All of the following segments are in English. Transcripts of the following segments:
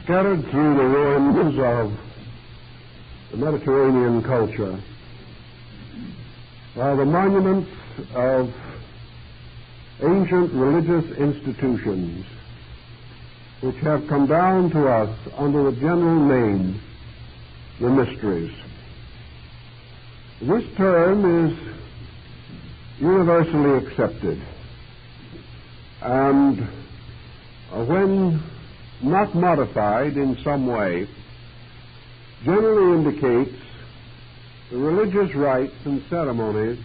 Scattered through the ruins of the Mediterranean culture are the monuments of ancient religious institutions which have come down to us under the general name, the mysteries. This term is universally accepted, and when not modified in some way, generally indicates the religious rites and ceremonies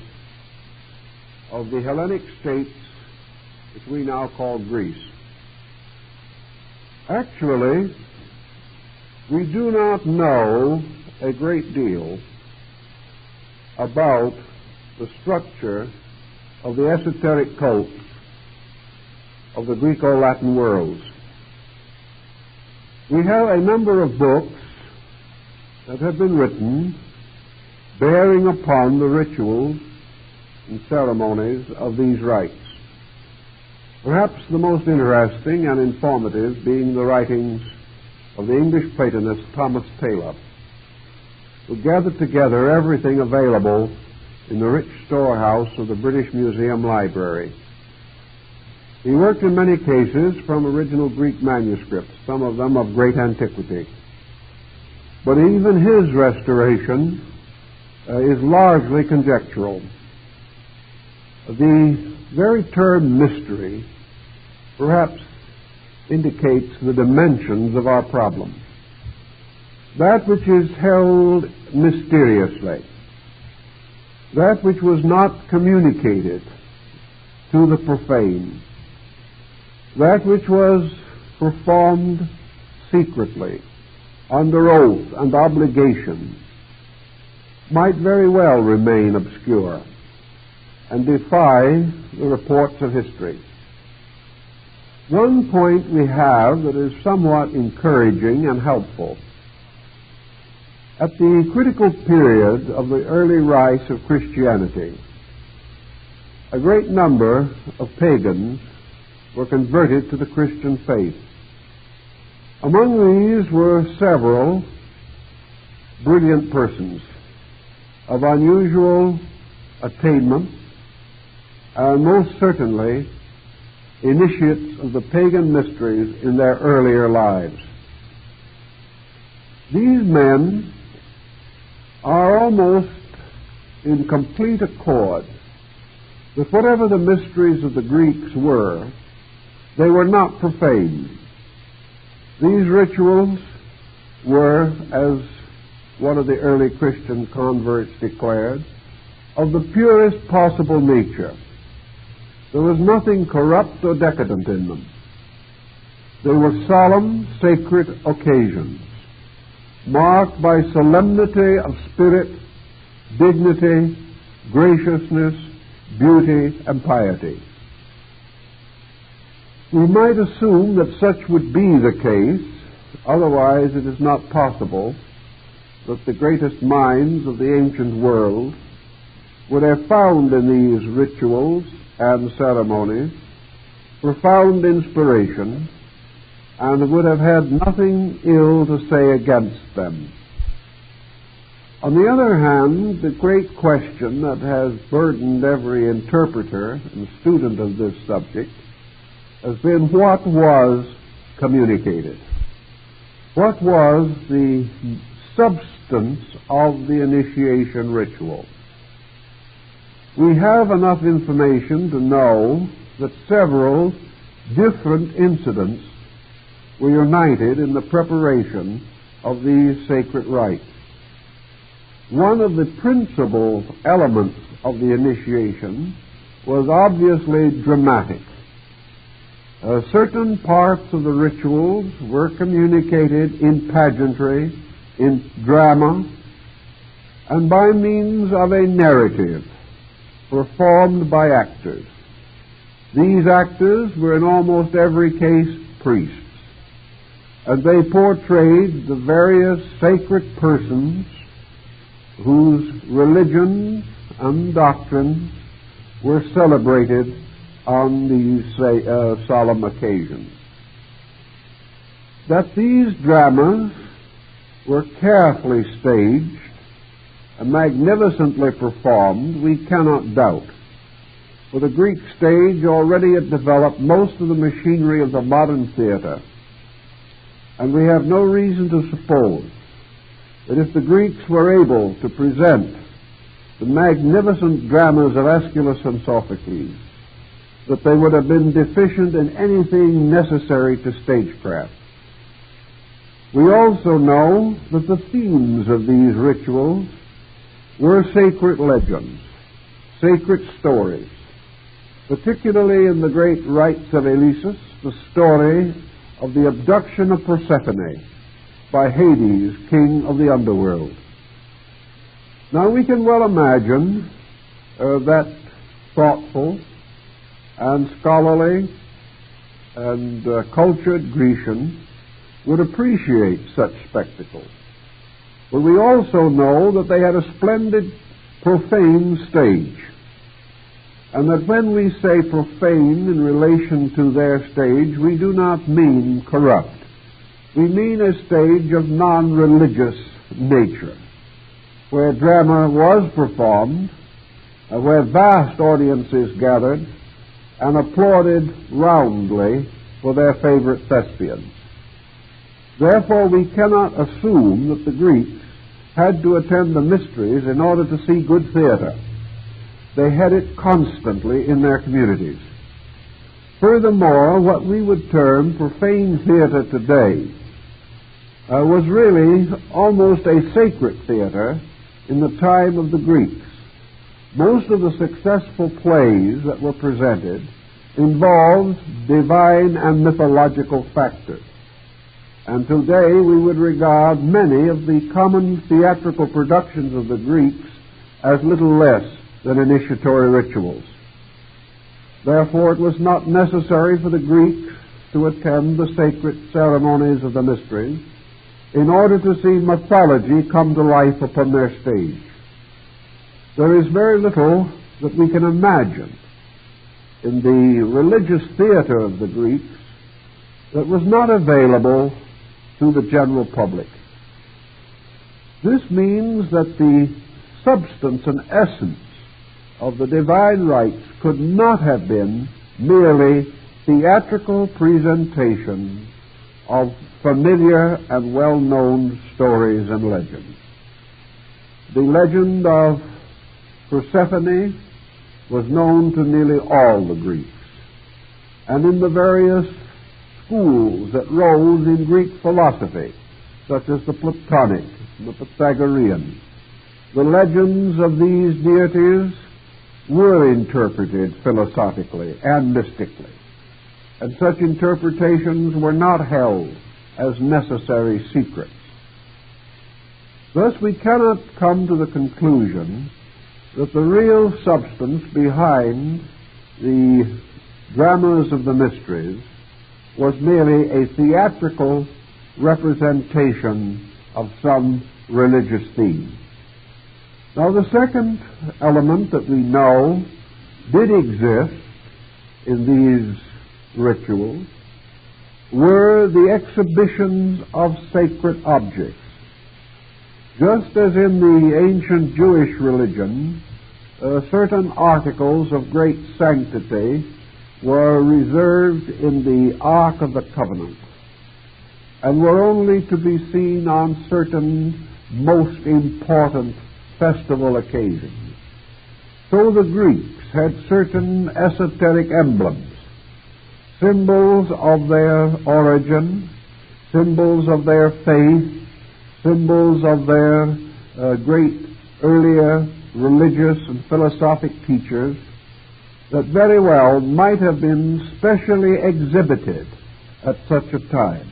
of the Hellenic states which we now call Greece. Actually, we do not know a great deal about the structure of the esoteric cults of the Greco-Latin worlds. We have a number of books that have been written bearing upon the rituals and ceremonies of these rites. Perhaps the most interesting and informative being the writings of the English Platonist Thomas Taylor, who gathered together everything available in the rich storehouse of the British Museum Library. He worked in many cases from original Greek manuscripts, some of them of great antiquity. But even his restoration is largely conjectural. The very term mystery perhaps indicates the dimensions of our problem. That which is held mysteriously, that which was not communicated to the profane, that which was performed secretly, under oath and obligation, might very well remain obscure and defy the reports of history. One point we have that is somewhat encouraging and helpful. At the critical period of the early rise of Christianity, a great number of pagans were converted to the Christian faith. Among these were several brilliant persons of unusual attainment, and most certainly initiates of the pagan mysteries in their earlier lives. These men are almost in complete accord with whatever the mysteries of the Greeks were. They were not profane. These rituals were, as one of the early Christian converts declared, of the purest possible nature. There was nothing corrupt or decadent in them. They were solemn, sacred occasions, marked by solemnity of spirit, dignity, graciousness, beauty, and piety. We might assume that such would be the case, otherwise it is not possible that the greatest minds of the ancient world would have found in these rituals and ceremonies profound inspiration and would have had nothing ill to say against them. On the other hand, the great question that has burdened every interpreter and student of this subject has been, what was communicated? What was the substance of the initiation ritual? We have enough information to know that several different incidents were united in the preparation of these sacred rites. One of the principal elements of the initiation was obviously dramatic. Certain parts of the rituals were communicated in pageantry, in drama, and by means of a narrative performed by actors. These actors were in almost every case priests, and they portrayed the various sacred persons whose religions and doctrines were celebrated on these solemn occasions. That these dramas were carefully staged and magnificently performed, we cannot doubt. For the Greek stage already had developed most of the machinery of the modern theater, and we have no reason to suppose that if the Greeks were able to present the magnificent dramas of Aeschylus and Sophocles, that they would have been deficient in anything necessary to stagecraft. We also know that the themes of these rituals were sacred legends, sacred stories, particularly in the great rites of Eleusis, the story of the abduction of Persephone by Hades, king of the underworld. Now we can well imagine that thoughtful and scholarly and cultured Grecian would appreciate such spectacles. But we also know that they had a splendid profane stage, and that when we say profane in relation to their stage, we do not mean corrupt. We mean a stage of non-religious nature, where drama was performed, where vast audiences gathered and applauded roundly for their favorite thespians. Therefore, we cannot assume that the Greeks had to attend the mysteries in order to see good theater. They had it constantly in their communities. Furthermore, what we would term profane theater today was really almost a sacred theater in the time of the Greeks. Most of the successful plays that were presented involved divine and mythological factors. And today we would regard many of the common theatrical productions of the Greeks as little less than initiatory rituals. Therefore, it was not necessary for the Greeks to attend the sacred ceremonies of the mysteries in order to see mythology come to life upon their stage. There is very little that we can imagine in the religious theater of the Greeks that was not available to the general public. This means that the substance and essence of the divine rites could not have been merely theatrical presentation of familiar and well-known stories and legends. The legend of Persephone was known to nearly all the Greeks, and in the various schools that rose in Greek philosophy, such as the Platonic and the Pythagorean, the legends of these deities were interpreted philosophically and mystically, and such interpretations were not held as necessary secrets. Thus we cannot come to the conclusion that the real substance behind the dramas of the mysteries was merely a theatrical representation of some religious theme. Now, the second element that we know did exist in these rituals were the exhibitions of sacred objects. Just as in the ancient Jewish religion, certain articles of great sanctity were reserved in the Ark of the Covenant and were only to be seen on certain most important festival occasions. So the Greeks had certain esoteric emblems, symbols of their origin, symbols of their faith, symbols of their great earlier religious and philosophic teachers that very well might have been specially exhibited at such a time.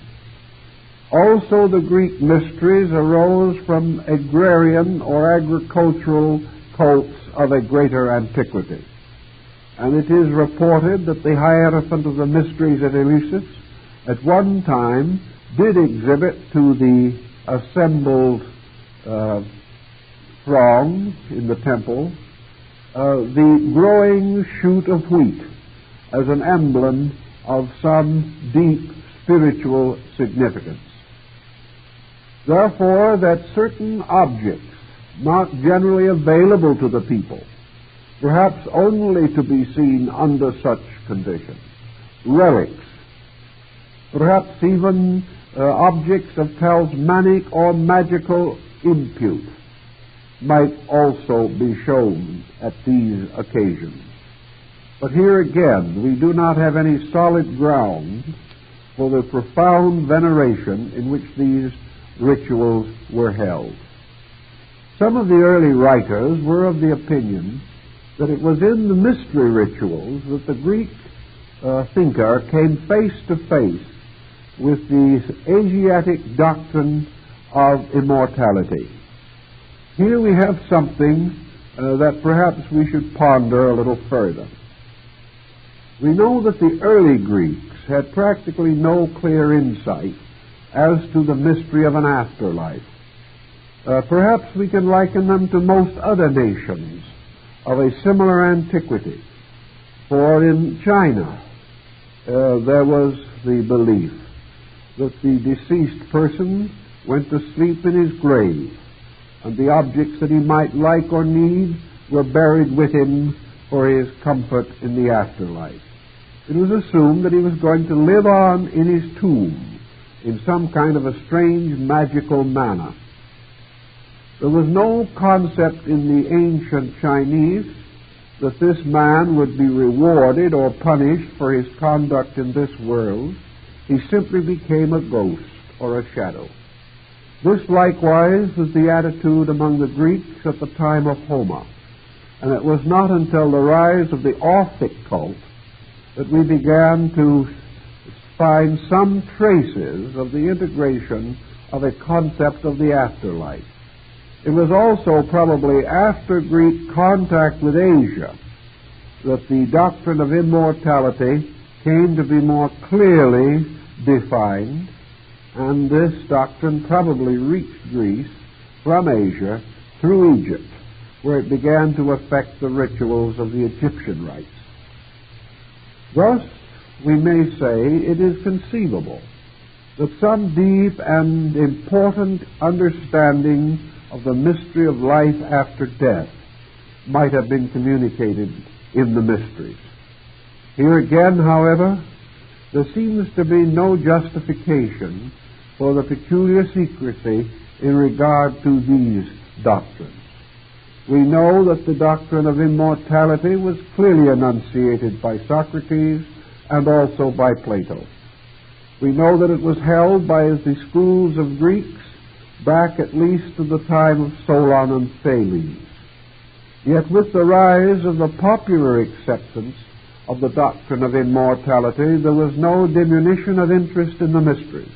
Also, the Greek mysteries arose from agrarian or agricultural cults of a greater antiquity. And it is reported that the Hierophant of the Mysteries at Eleusis at one time did exhibit to the assembled throng in the temple the growing shoot of wheat as an emblem of some deep spiritual significance. Therefore, that certain objects not generally available to the people, perhaps only to be seen under such conditions, relics, perhaps even objects of talismanic or magical impute, might also be shown at these occasions. But here again, we do not have any solid ground for the profound veneration in which these rituals were held. Some of the early writers were of the opinion that it was in the mystery rituals that the Greek thinker came face to face with the Asiatic doctrine of immortality. Here we have something that perhaps we should ponder a little further. We know that the early Greeks had practically no clear insight as to the mystery of an afterlife. Perhaps we can liken them to most other nations of a similar antiquity. For in China, there was the belief that the deceased person went to sleep in his grave, and the objects that he might like or need were buried with him for his comfort in the afterlife. It was assumed that he was going to live on in his tomb in some kind of a strange magical manner. There was no concept in the ancient Chinese that this man would be rewarded or punished for his conduct in this world. He simply became a ghost or a shadow. This likewise was the attitude among the Greeks at the time of Homer, and it was not until the rise of the Orphic cult that we began to find some traces of the integration of a concept of the afterlife. It was also probably after Greek contact with Asia that the doctrine of immortality came to be more clearly defined, and this doctrine probably reached Greece from Asia through Egypt, where it began to affect the rituals of the Egyptian rites. Thus, we may say it is conceivable that some deep and important understanding of the mystery of life after death might have been communicated in the mysteries. Here again, however, there seems to be no justification for the peculiar secrecy in regard to these doctrines. We know that the doctrine of immortality was clearly enunciated by Socrates and also by Plato. We know that it was held by the schools of Greeks back at least to the time of Solon and Thales. Yet with the rise of the popular acceptance of the doctrine of immortality, there was no diminution of interest in the mysteries.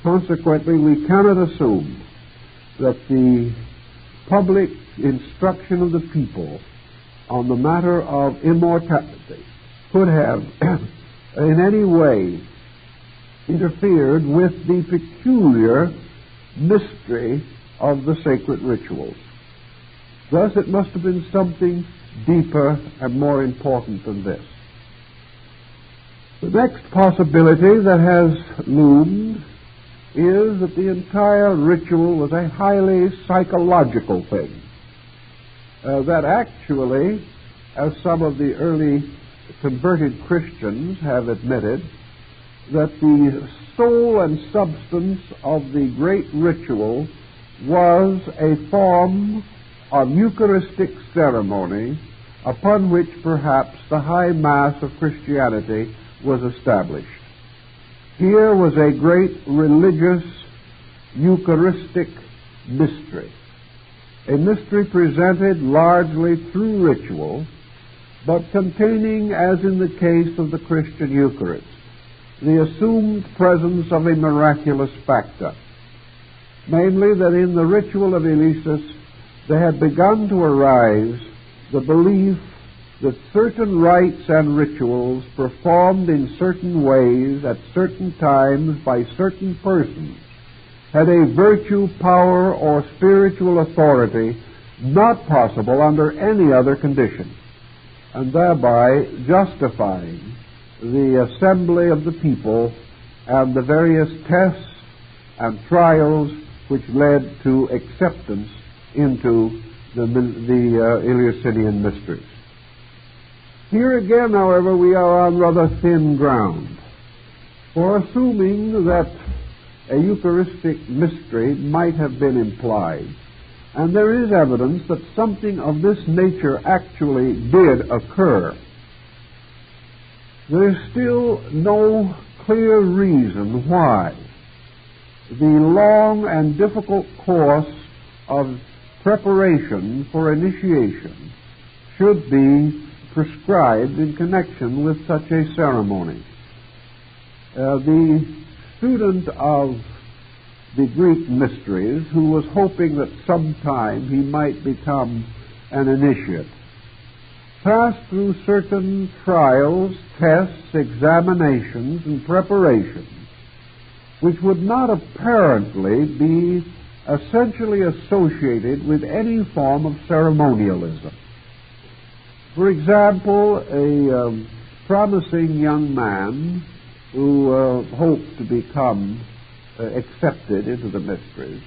Consequently, we cannot assume that the public instruction of the people on the matter of immortality could have in any way interfered with the peculiar mystery of the sacred rituals. Thus, it must have been something deeper and more important than this. The next possibility that has loomed is that the entire ritual was a highly psychological thing. That actually, as some of the early converted Christians have admitted, that the soul and substance of the great ritual was a form of Eucharistic ceremony upon which perhaps the high mass of Christianity was established. Here was a great religious Eucharistic mystery, a mystery presented largely through ritual, but containing, as in the case of the Christian Eucharist, the assumed presence of a miraculous factor, namely that in the ritual of Eleusis there had begun to arise the belief that certain rites and rituals performed in certain ways at certain times by certain persons had a virtue, power, or spiritual authority not possible under any other condition, and thereby justifying the assembly of the people and the various tests and trials which led to acceptance into the Eleusinian mysteries. Here again, however, we are on rather thin ground. For assuming that a Eucharistic mystery might have been implied, and there is evidence that something of this nature actually did occur, there is still no clear reason why the long and difficult course of preparation for initiation should be prescribed in connection with such a ceremony. The student of the Greek mysteries, who was hoping that sometime he might become an initiate, passed through certain trials, tests, examinations, and preparations which would not apparently be essentially associated with any form of ceremonialism. For example, a promising young man who hoped to become accepted into the mysteries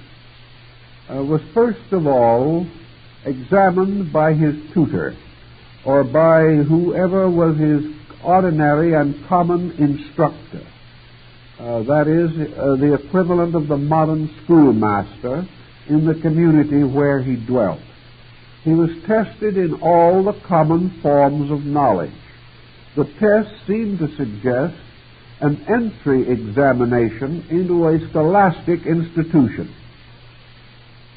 was first of all examined by his tutor, or by whoever was his ordinary and common instructor. That is, the equivalent of the modern schoolmaster in the community where he dwelt. He was tested in all the common forms of knowledge. The test seemed to suggest an entry examination into a scholastic institution.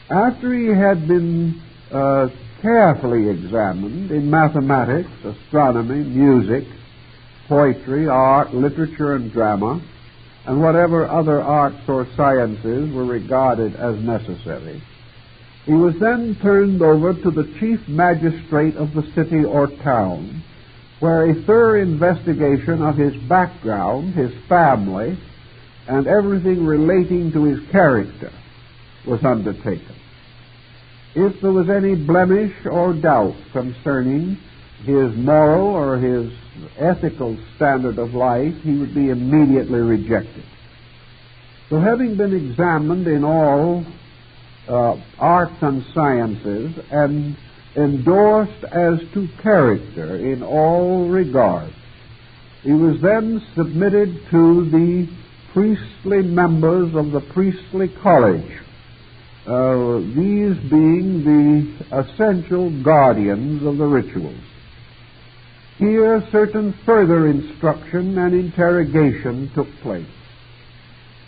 After he had been carefully examined in mathematics, astronomy, music, poetry, art, literature, and drama, and whatever other arts or sciences were regarded as necessary, he was then turned over to the chief magistrate of the city or town, where a thorough investigation of his background, his family, and everything relating to his character was undertaken. If there was any blemish or doubt concerning his moral or his ethical standard of life, he would be immediately rejected. So having been examined in all arts and sciences and endorsed as to character in all regards, he was then submitted to the priestly members of the priestly college, these being the essential guardians of the rituals. Here certain further instruction and interrogation took place.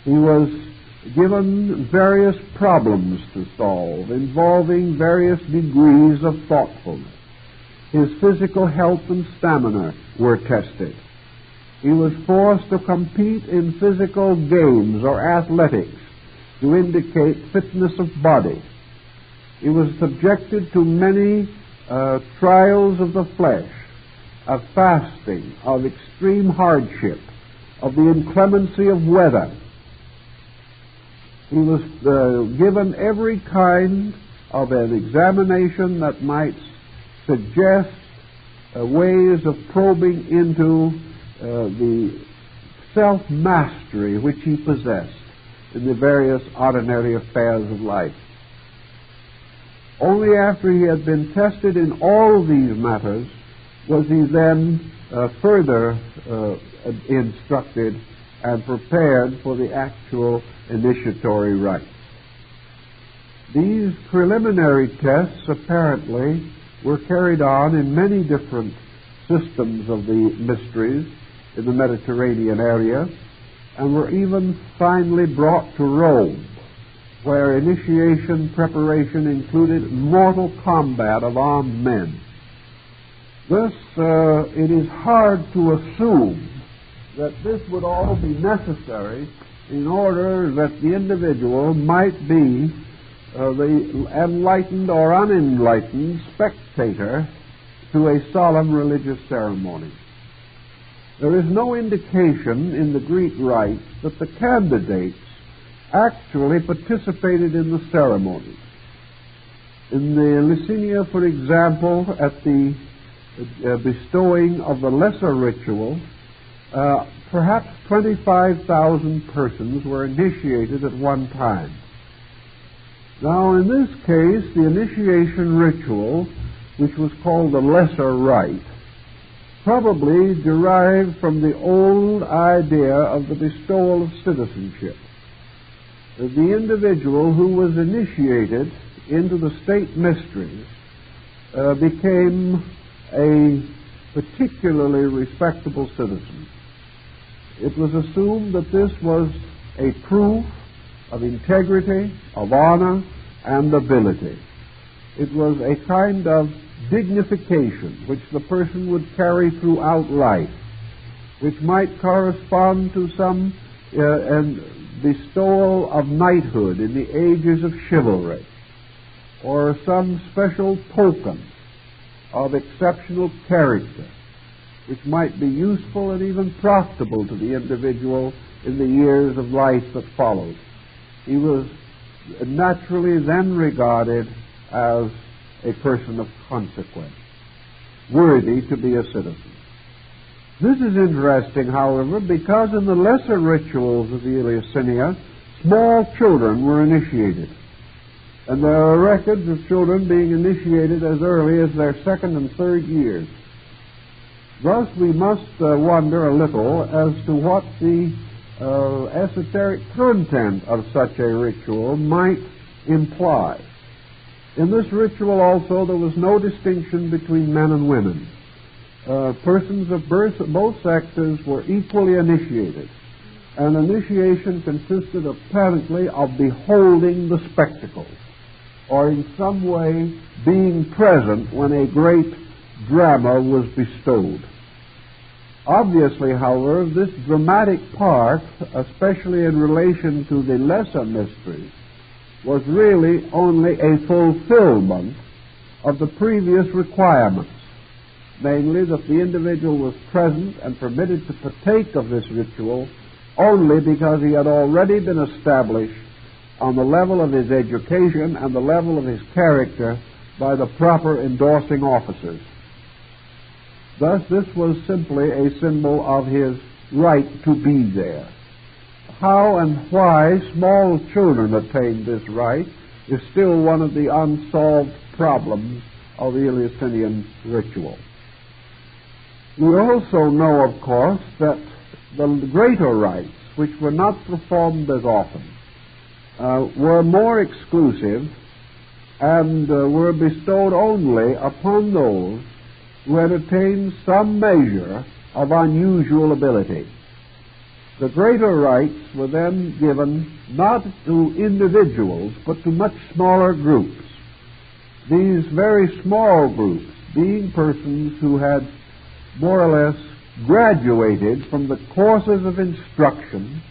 He was given various problems to solve involving various degrees of thoughtfulness. His physical health and stamina were tested. He was forced to compete in physical games or athletics to indicate fitness of body. He was subjected to many trials of the flesh, of fasting, of extreme hardship, of the inclemency of weather. He was given every kind of an examination that might suggest ways of probing into the self-mastery which he possessed in the various ordinary affairs of life. Only after he had been tested in all these matters was he then further instructed and prepared for the actual initiatory rites. These preliminary tests apparently were carried on in many different systems of the mysteries in the Mediterranean area, and were even finally brought to Rome, where initiation preparation included mortal combat of armed men. Thus, it is hard to assume that this would all be necessary in order that the individual might be the enlightened or unenlightened spectator to a solemn religious ceremony. There is no indication in the Greek rites that the candidates actually participated in the ceremony. In the Eleusinian, for example, at the bestowing of the lesser ritual, perhaps 25,000 persons were initiated at one time. Now, in this case, the initiation ritual, which was called the lesser rite, probably derived from the old idea of the bestowal of citizenship. The individual who was initiated into the state mysteries became a particularly respectable citizen. It was assumed that this was a proof of integrity, of honor, and ability. It was a kind of dignification which the person would carry throughout life, which might correspond to some bestowal of knighthood in the ages of chivalry, or some special token of exceptional character, which might be useful and even profitable to the individual in the years of life that followed. He was naturally then regarded as a person of consequence, worthy to be a citizen. This is interesting, however, because in the lesser rituals of the Eleusinian, small children were initiated. And there are records of children being initiated as early as their second and third years. Thus, we must wonder a little as to what the esoteric content of such a ritual might imply. In this ritual also there was no distinction between men and women. Persons of both sexes were equally initiated, and initiation consisted apparently of beholding the spectacle, or in some way being present when a great drama was bestowed. Obviously, however, this dramatic part, especially in relation to the lesser mysteries, was really only a fulfillment of the previous requirements, namely that the individual was present and permitted to partake of this ritual only because he had already been established on the level of his education and the level of his character by the proper endorsing officers. Thus, this was simply a symbol of his right to be there. How and why small children attained this right is still one of the unsolved problems of the Eleusinian ritual. We also know, of course, that the greater rites, which were not performed as often, were more exclusive and were bestowed only upon those who had attained some measure of unusual ability. The greater rites were then given not to individuals, but to much smaller groups. These very small groups being persons who had more or less graduated from the courses of instruction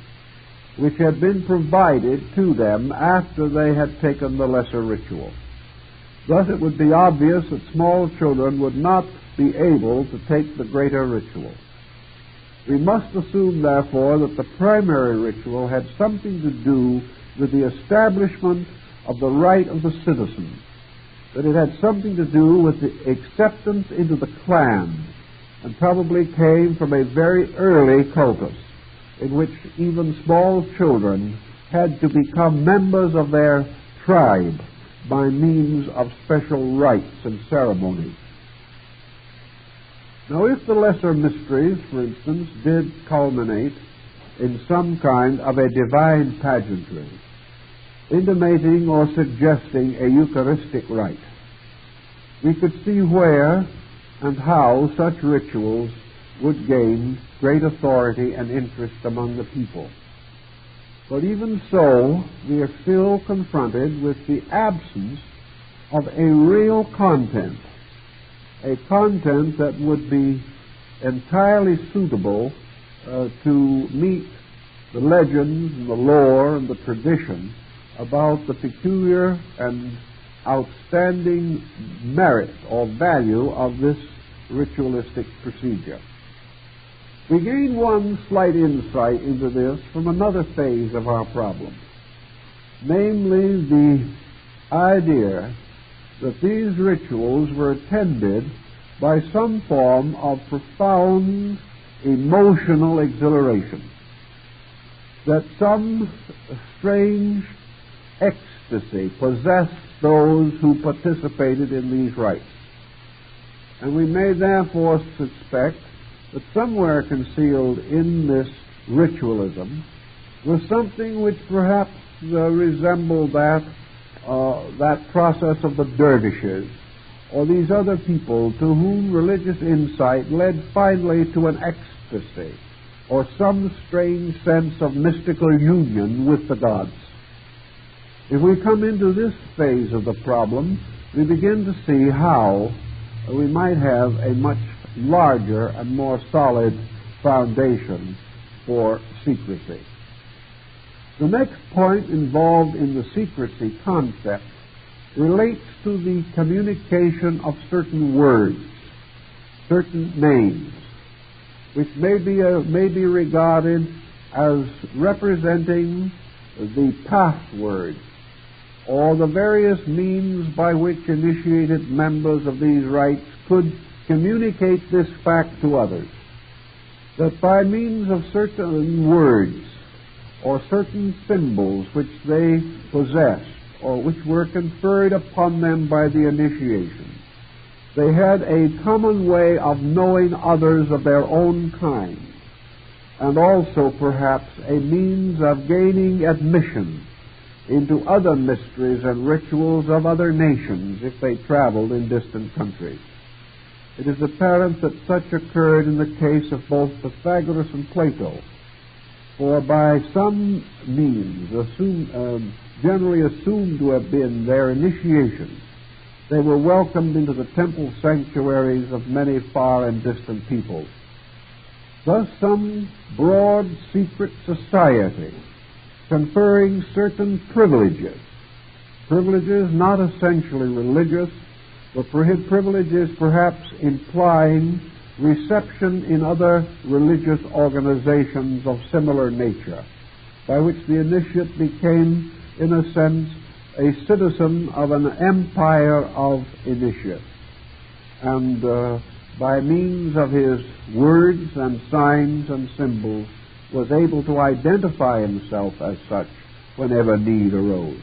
which had been provided to them after they had taken the lesser ritual. Thus it would be obvious that small children would not be able to take the greater ritual. We must assume, therefore, that the primary ritual had something to do with the establishment of the right of the citizen, that it had something to do with the acceptance into the clan, and probably came from a very early cultus, in which even small children had to become members of their tribe by means of special rites and ceremonies. Now, if the lesser mysteries, for instance, did culminate in some kind of a divine pageantry, intimating or suggesting a Eucharistic rite, we could see where and how such rituals would gain great authority and interest among the people. But even so, we are still confronted with the absence of a real content, a content that would be entirely suitable to meet the legends and the lore and the tradition about the peculiar and outstanding merit or value of this ritualistic procedure. We gain one slight insight into this from another phase of our problem, namely the idea that these rituals were attended by some form of profound emotional exhilaration, that some strange ecstasy possessed those who participated in these rites. And we may therefore suspect that somewhere concealed in this ritualism was something which perhaps resembled that process of the dervishes, or these other people to whom religious insight led finally to an ecstasy, or some strange sense of mystical union with the gods. If we come into this phase of the problem, we begin to see how we might have a much larger and more solid foundation for secrecy. The next point involved in the secrecy concept relates to the communication of certain words, certain names, which may be regarded as representing the password or the various means by which initiated members of these rites could communicate this fact to others, that by means of certain words or certain symbols which they possessed or which were conferred upon them by the initiation, they had a common way of knowing others of their own kind, and also perhaps a means of gaining admission into other mysteries and rituals of other nations if they traveled in distant countries. It is apparent that such occurred in the case of both Pythagoras and Plato, for by some means, generally assumed to have been their initiation, they were welcomed into the temple sanctuaries of many far and distant peoples. Thus some broad secret society conferring certain privileges not essentially religious, but privileges perhaps implying reception in other religious organizations of similar nature, by which the initiate became, in a sense, a citizen of an empire of initiates, and by means of his words and signs and symbols was able to identify himself as such whenever need arose.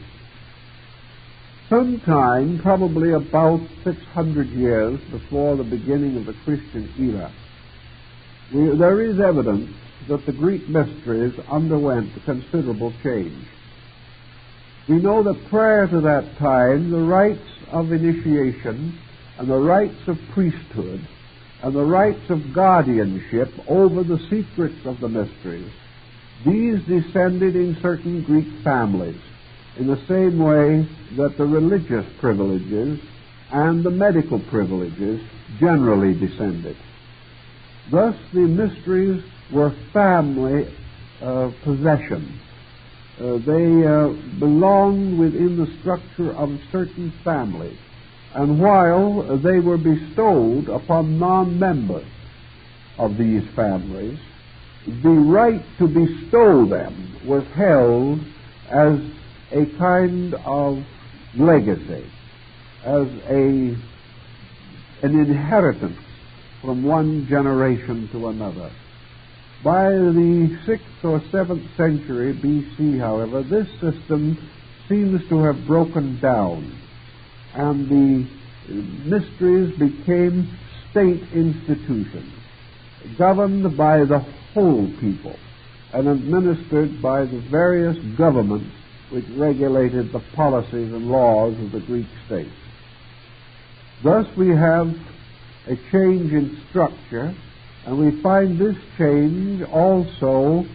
Sometime, probably about 600 years before the beginning of the Christian era, there is evidence that the Greek mysteries underwent a considerable change. We know that prior to that time, the rites of initiation and the rites of priesthood and the rights of guardianship over the secrets of the mysteries, these descended in certain Greek families in the same way that the religious privileges and the medical privileges generally descended. Thus, the mysteries were family possessions. They belonged within the structure of certain families. And while they were bestowed upon non-members of these families, the right to bestow them was held as a kind of legacy, as an inheritance from one generation to another. By the 6th or 7th century B.C., however, this system seems to have broken down, and the mysteries became state institutions, governed by the whole people and administered by the various governments which regulated the policies and laws of the Greek state. Thus we have a change in structure, and we find this change also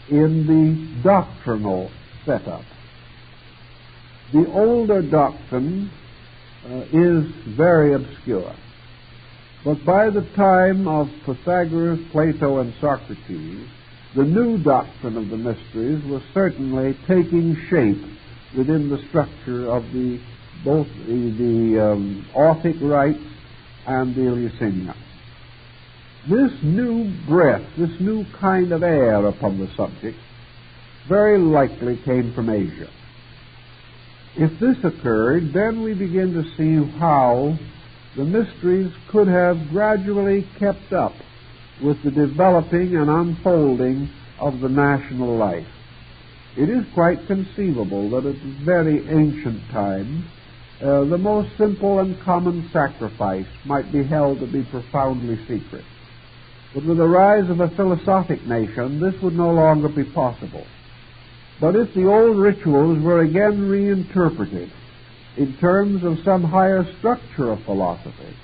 in the doctrinal setup. The older doctrine is very obscure. But by the time of Pythagoras, Plato, and Socrates, the new doctrine of the mysteries was certainly taking shape within the structure of both the Orphic rites and the Eleusinian. This new breath, this new kind of air upon the subject, very likely came from Asia. If this occurred, then we begin to see how the mysteries could have gradually kept up with the developing and unfolding of the national life. It is quite conceivable that at very ancient times the most simple and common sacrifice might be held to be profoundly secret. But with the rise of a philosophic nation, this would no longer be possible. But if the old rituals were again reinterpreted in terms of some higher structure of philosophy,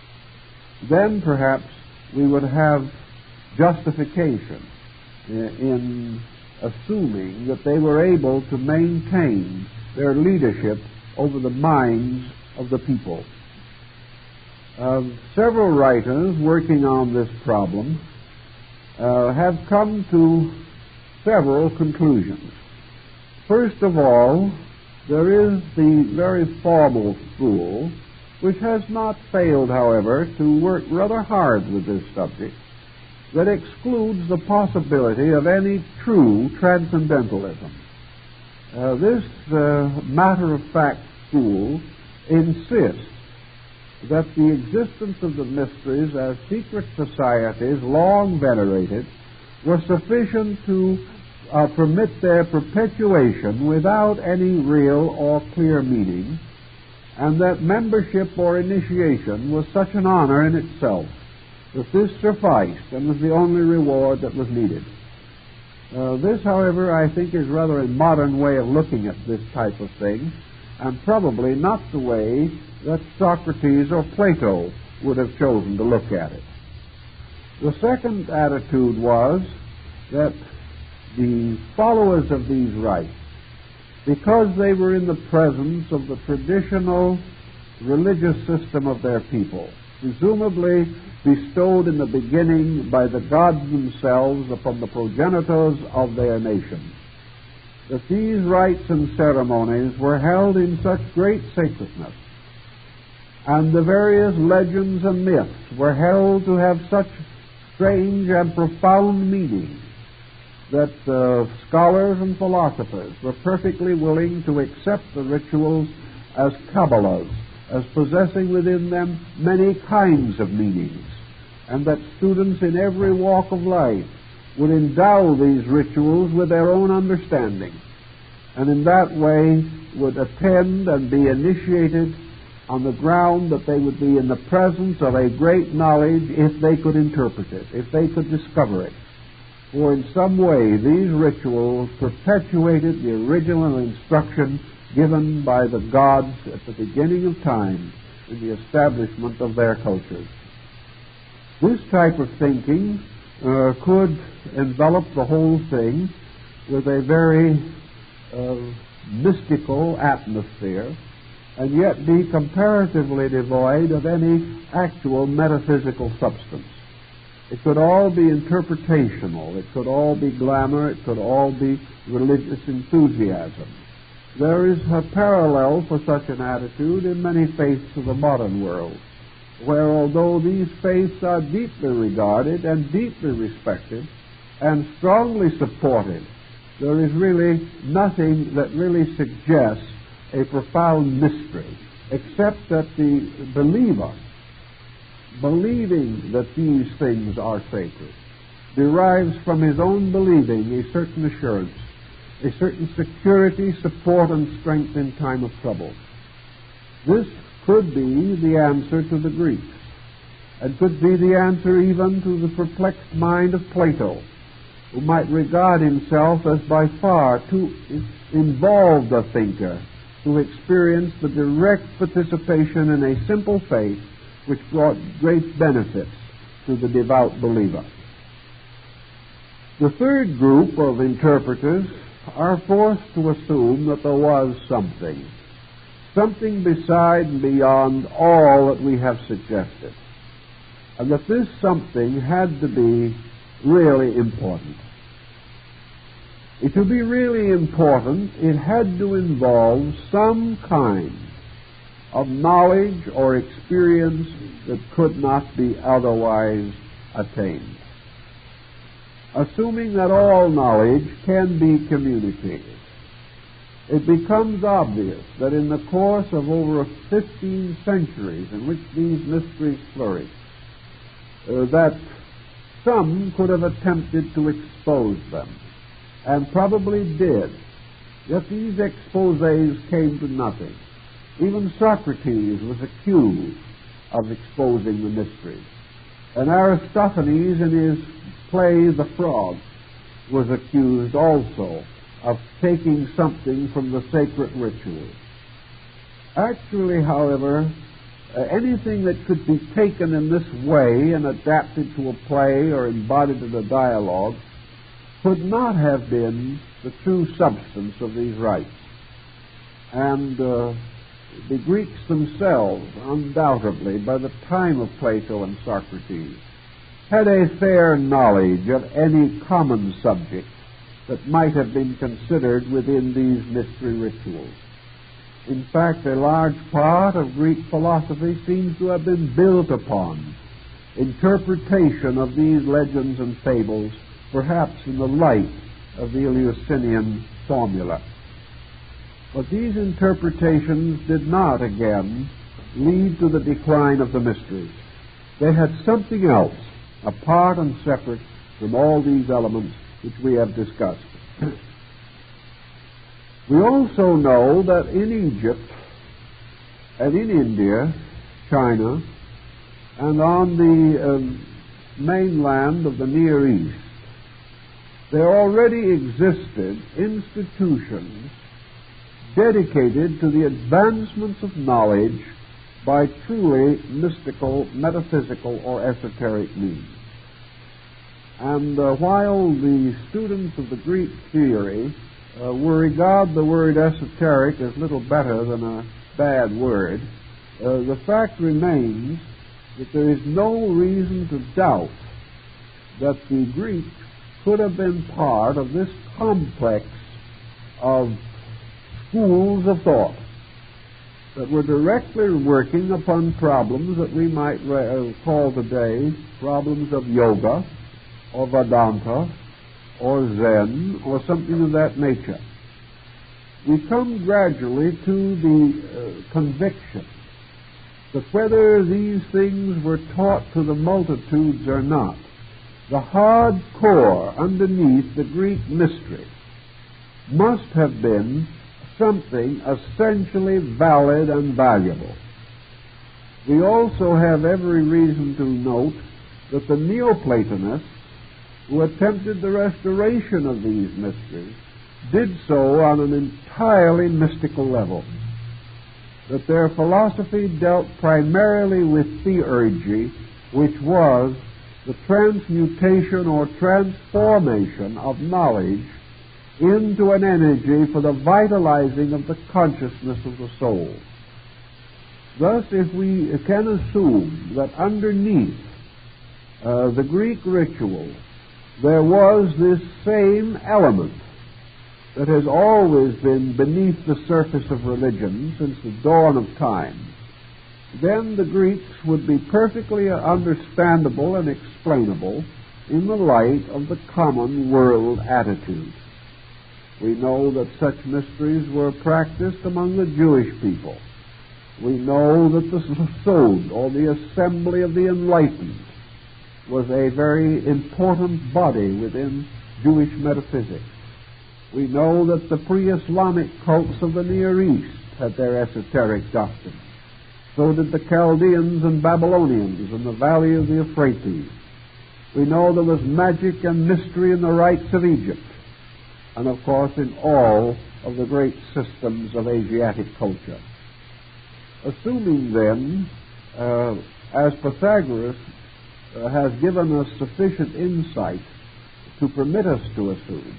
then perhaps we would have justification in assuming that they were able to maintain their leadership over the minds of the people. Several writers working on this problem have come to several conclusions. First of all, there is the very formal school, which has not failed, however, to work rather hard with this subject, that excludes the possibility of any true transcendentalism. This matter-of-fact school insists that the existence of the mysteries as secret societies long venerated were sufficient to permit their perpetuation without any real or clear meaning, and that membership or initiation was such an honor in itself that this sufficed and was the only reward that was needed. This, however, I think is rather a modern way of looking at this type of thing, and probably not the way that Socrates or Plato would have chosen to look at it. The second attitude was that the followers of these rites, because they were in the presence of the traditional religious system of their people, presumably bestowed in the beginning by the gods themselves upon the progenitors of their nation, that these rites and ceremonies were held in such great sacredness, and the various legends and myths were held to have such strange and profound meaning, that scholars and philosophers were perfectly willing to accept the rituals as Kabbalahs, as possessing within them many kinds of meanings, and that students in every walk of life would endow these rituals with their own understanding, and in that way would attend and be initiated on the ground that they would be in the presence of a great knowledge if they could interpret it, if they could discover it. For in some way these rituals perpetuated the original instruction given by the gods at the beginning of time in the establishment of their cultures. This type of thinking could envelop the whole thing with a very mystical atmosphere, and yet be comparatively devoid of any actual metaphysical substance. It could all be interpretational, it could all be glamour, it could all be religious enthusiasm. There is a parallel for such an attitude in many faiths of the modern world, where although these faiths are deeply regarded and deeply respected and strongly supported, there is really nothing that really suggests a profound mystery, except that the believer, believing that these things are sacred, derives from his own believing a certain assurance, a certain security, support, and strength in time of trouble. This could be the answer to the Greeks, and could be the answer even to the perplexed mind of Plato, who might regard himself as by far too involved a thinker to experience the direct participation in a simple faith which brought great benefits to the devout believer. The third group of interpreters are forced to assume that there was something beside and beyond all that we have suggested, and that this something had to be really important. To be really important, it had to involve some kind of knowledge or experience that could not be otherwise attained. Assuming that all knowledge can be communicated, it becomes obvious that in the course of over 15 centuries in which these mysteries flourished, that some could have attempted to expose them, and probably did. Yet these exposés came to nothing. Even Socrates was accused of exposing the mysteries. And Aristophanes, in his play The Frog, was accused also of taking something from the sacred rituals. Actually, however, anything that could be taken in this way and adapted to a play or embodied in a dialogue could not have been the true substance of these rites. And the Greeks themselves, undoubtedly, by the time of Plato and Socrates, had a fair knowledge of any common subject that might have been considered within these mystery rituals. In fact, a large part of Greek philosophy seems to have been built upon interpretation of these legends and fables, perhaps in the light of the Eleusinian formula. But these interpretations did not, again, lead to the decline of the mysteries. They had something else, apart and separate from all these elements which we have discussed. We also know that in Egypt and in India, China, and on the mainland of the Near East, there already existed institutions dedicated to the advancements of knowledge by truly mystical, metaphysical, or esoteric means. And while the students of the Greek theory will regard the word esoteric as little better than a bad word, the fact remains that there is no reason to doubt that the Greeks could have been part of this complex of schools of thought that were directly working upon problems that we might call today problems of yoga or Vedanta or Zen or something of that nature. We come gradually to the conviction that whether these things were taught to the multitudes or not, the hard core underneath the Greek mystery must have been something essentially valid and valuable. We also have every reason to note that the Neoplatonists, who attempted the restoration of these mysteries, did so on an entirely mystical level, that their philosophy dealt primarily with theurgy, which was the transmutation or transformation of knowledge into an energy for the vitalizing of the consciousness of the soul. Thus, if we can assume that underneath the Greek ritual there was this same element that has always been beneath the surface of religion since the dawn of time, then the Greeks would be perfectly understandable and explainable in the light of the common world attitude. We know that such mysteries were practiced among the Jewish people. We know that the Sod, or the Assembly of the Enlightened, was a very important body within Jewish metaphysics. We know that the pre-Islamic cults of the Near East had their esoteric doctrine. So did the Chaldeans and Babylonians in the valley of the Euphrates. We know there was magic and mystery in the rites of Egypt, and of course in all of the great systems of Asiatic culture. Assuming then, as Pythagoras has given us sufficient insight to permit us to assume,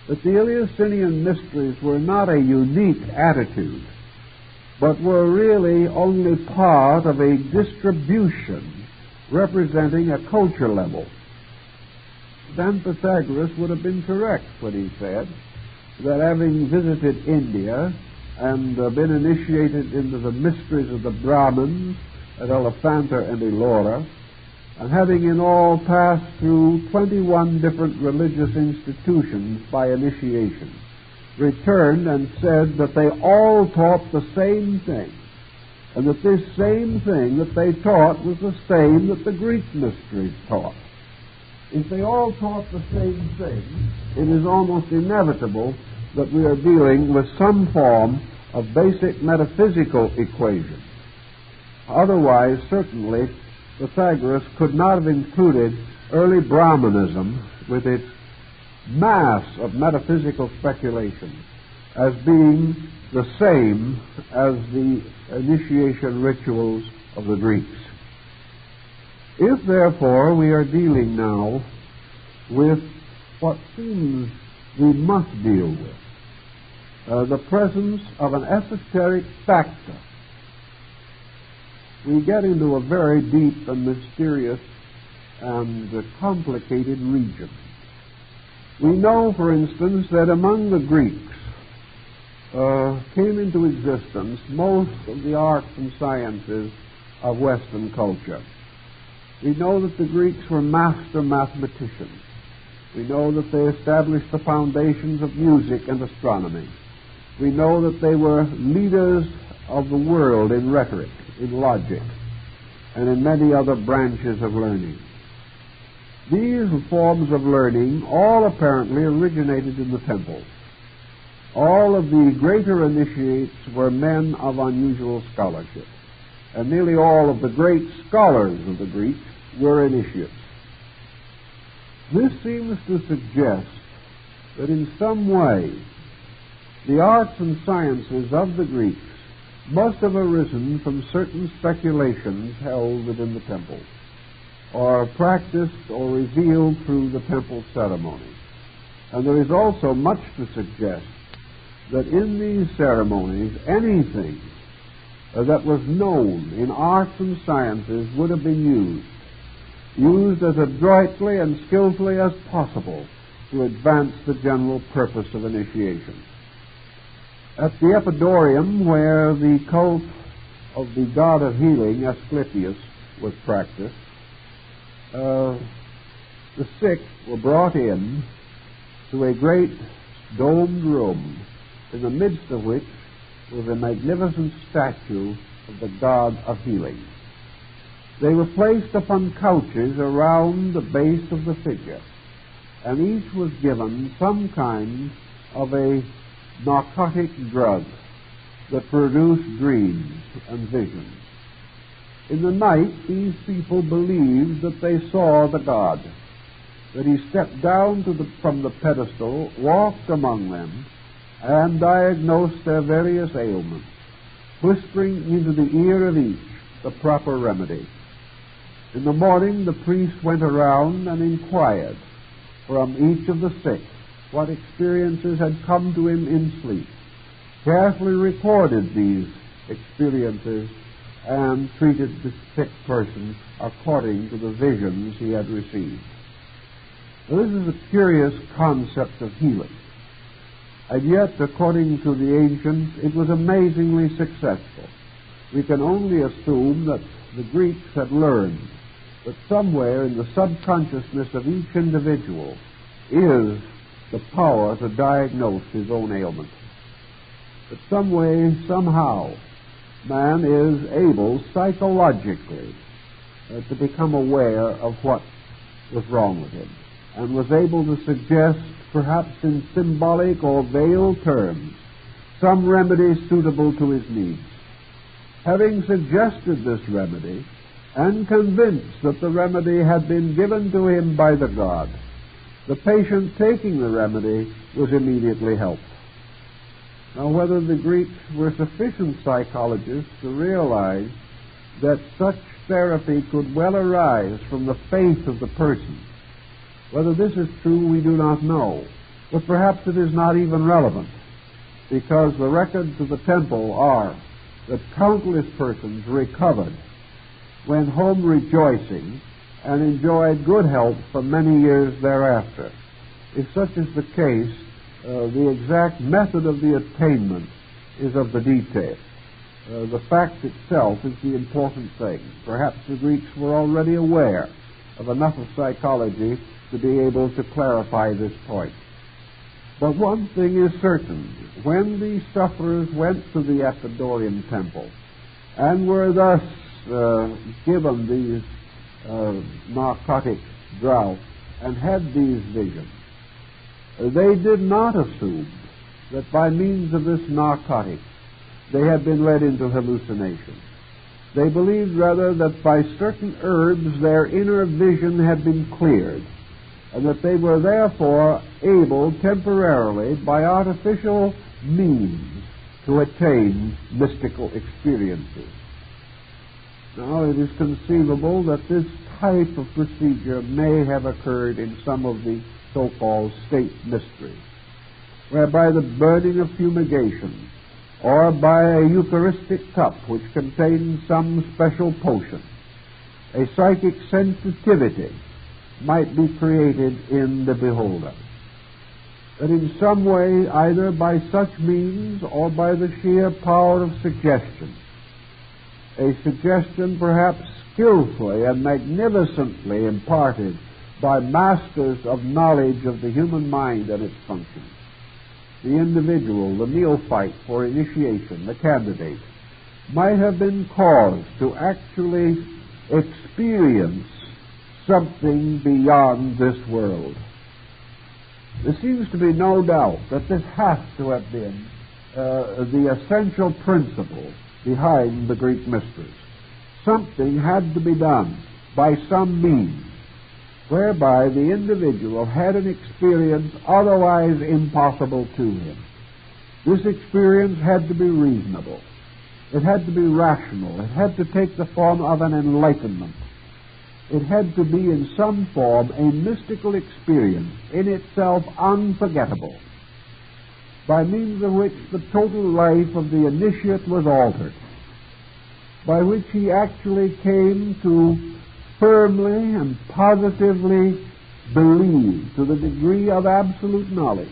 that the Eleusinian mysteries were not a unique attitude, but were really only part of a distribution representing a culture level, then Pythagoras would have been correct when he said that having visited India and been initiated into the mysteries of the Brahmins at Elephanta and Elora, and having in all passed through 21 different religious institutions by initiation, returned and said that they all taught the same thing, and that this same thing that they taught was the same that the Greek mysteries taught. if they all taught the same thing, it is almost inevitable that we are dealing with some form of basic metaphysical equation. Otherwise, certainly, Pythagoras could not have included early Brahmanism with its mass of metaphysical speculation as being the same as the initiation rituals of the Greeks. If, therefore, we are dealing now with what seems we must deal with, the presence of an esoteric factor, we get into a very deep and mysterious and complicated region. We know, for instance, that among the Greeks came into existence most of the arts and sciences of Western culture. We know that the Greeks were master mathematicians. We know that they established the foundations of music and astronomy. We know that they were leaders of the world in rhetoric, in logic, and in many other branches of learning. These forms of learning all apparently originated in the temples. All of the greater initiates were men of unusual scholarship, and nearly all of the great scholars of the Greeks were initiates. This seems to suggest that in some way the arts and sciences of the Greeks must have arisen from certain speculations held within the temples, or practiced or revealed through the temple ceremonies. And there is also much to suggest that in these ceremonies anything that was known in arts and sciences would have been used as adroitly and skillfully as possible to advance the general purpose of initiation. At the Epidorium, where the cult of the god of healing, Asclepius, was practiced, the sick were brought in to a great domed room, in the midst of which was a magnificent statue of the god of healing. They were placed upon couches around the base of the figure, and each was given some kind of a narcotic drug that produced dreams and visions. In the night, these people believed that they saw the god, that he stepped down from the pedestal, walked among them, and diagnosed their various ailments, whispering into the ear of each the proper remedy. In the morning, the priest went around and inquired from each of the sick what experiences had come to him in sleep, carefully recorded these experiences, and treated the sick person according to the visions he had received. Now, this is a curious concept of healing. And yet, according to the ancients, it was amazingly successful. We can only assume that the Greeks had learned that somewhere in the subconsciousness of each individual is the power to diagnose his own ailment. That some way, somehow, man is able psychologically to become aware of what was wrong with him, and was able to suggest, perhaps in symbolic or veiled terms, some remedy suitable to his needs. Having suggested this remedy, and convinced that the remedy had been given to him by the god, the patient taking the remedy was immediately helped. Now, whether the Greeks were sufficient psychologists to realize that such therapy could well arise from the faith of the person, whether this is true, we do not know. But perhaps it is not even relevant, because the records of the temple are that countless persons recovered, went home rejoicing, and enjoyed good health for many years thereafter. If such is the case, the exact method of the attainment is of the detail. The fact itself is the important thing. Perhaps the Greeks were already aware of enough of psychology to be able to clarify this point. But one thing is certain. When these sufferers went to the Epidorian temple and were thus given these narcotic droughts and had these visions, they did not assume that by means of this narcotic they had been led into hallucination. They believed rather that by certain herbs their inner vision had been cleared, and that they were therefore able temporarily, by artificial means, to attain mystical experiences. Now, it is conceivable that this type of procedure may have occurred in some of the so-called state mysteries, whereby the burning of fumigation, or by a Eucharistic cup which contains some special potion, a psychic sensitivity might be created in the beholder. That in some way, either by such means or by the sheer power of suggestion, a suggestion perhaps skillfully and magnificently imparted by masters of knowledge of the human mind and its functions, the individual, the neophyte for initiation, the candidate, might have been caused to actually experience something beyond this world. There seems to be no doubt that this has to have been the essential principle behind the Greek mysteries. Something had to be done by some means whereby the individual had an experience otherwise impossible to him. This experience had to be reasonable. It had to be rational. It had to take the form of an enlightenment. It had to be in some form a mystical experience, in itself unforgettable, by means of which the total life of the initiate was altered, by which he actually came to firmly and positively believe, to the degree of absolute knowledge,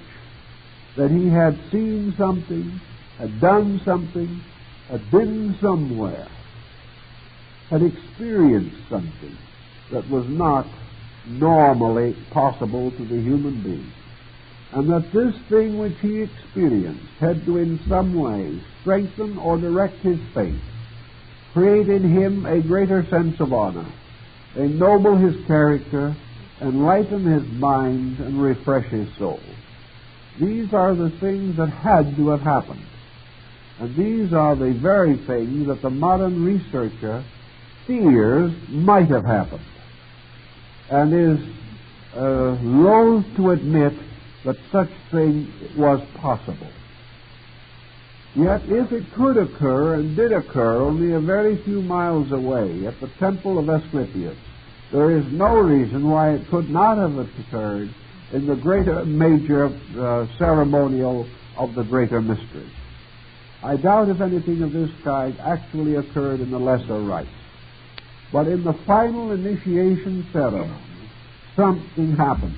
that he had seen something, had done something, had been somewhere, had experienced something that was not normally possible to the human being, and that this thing which he experienced had to in some way strengthen or direct his faith, create in him a greater sense of honor, ennoble his character, enlighten his mind, and refresh his soul. These are the things that had to have happened. And these are the very things that the modern researcher fears might have happened, and is loath to admit that such thing was possible. Yet if it could occur, and did occur only a very few miles away at the temple of Asclepius, there is no reason why it could not have occurred in the greater major ceremonial of the greater mysteries. I doubt if anything of this kind actually occurred in the lesser rites. But in the final initiation ceremony, something happened.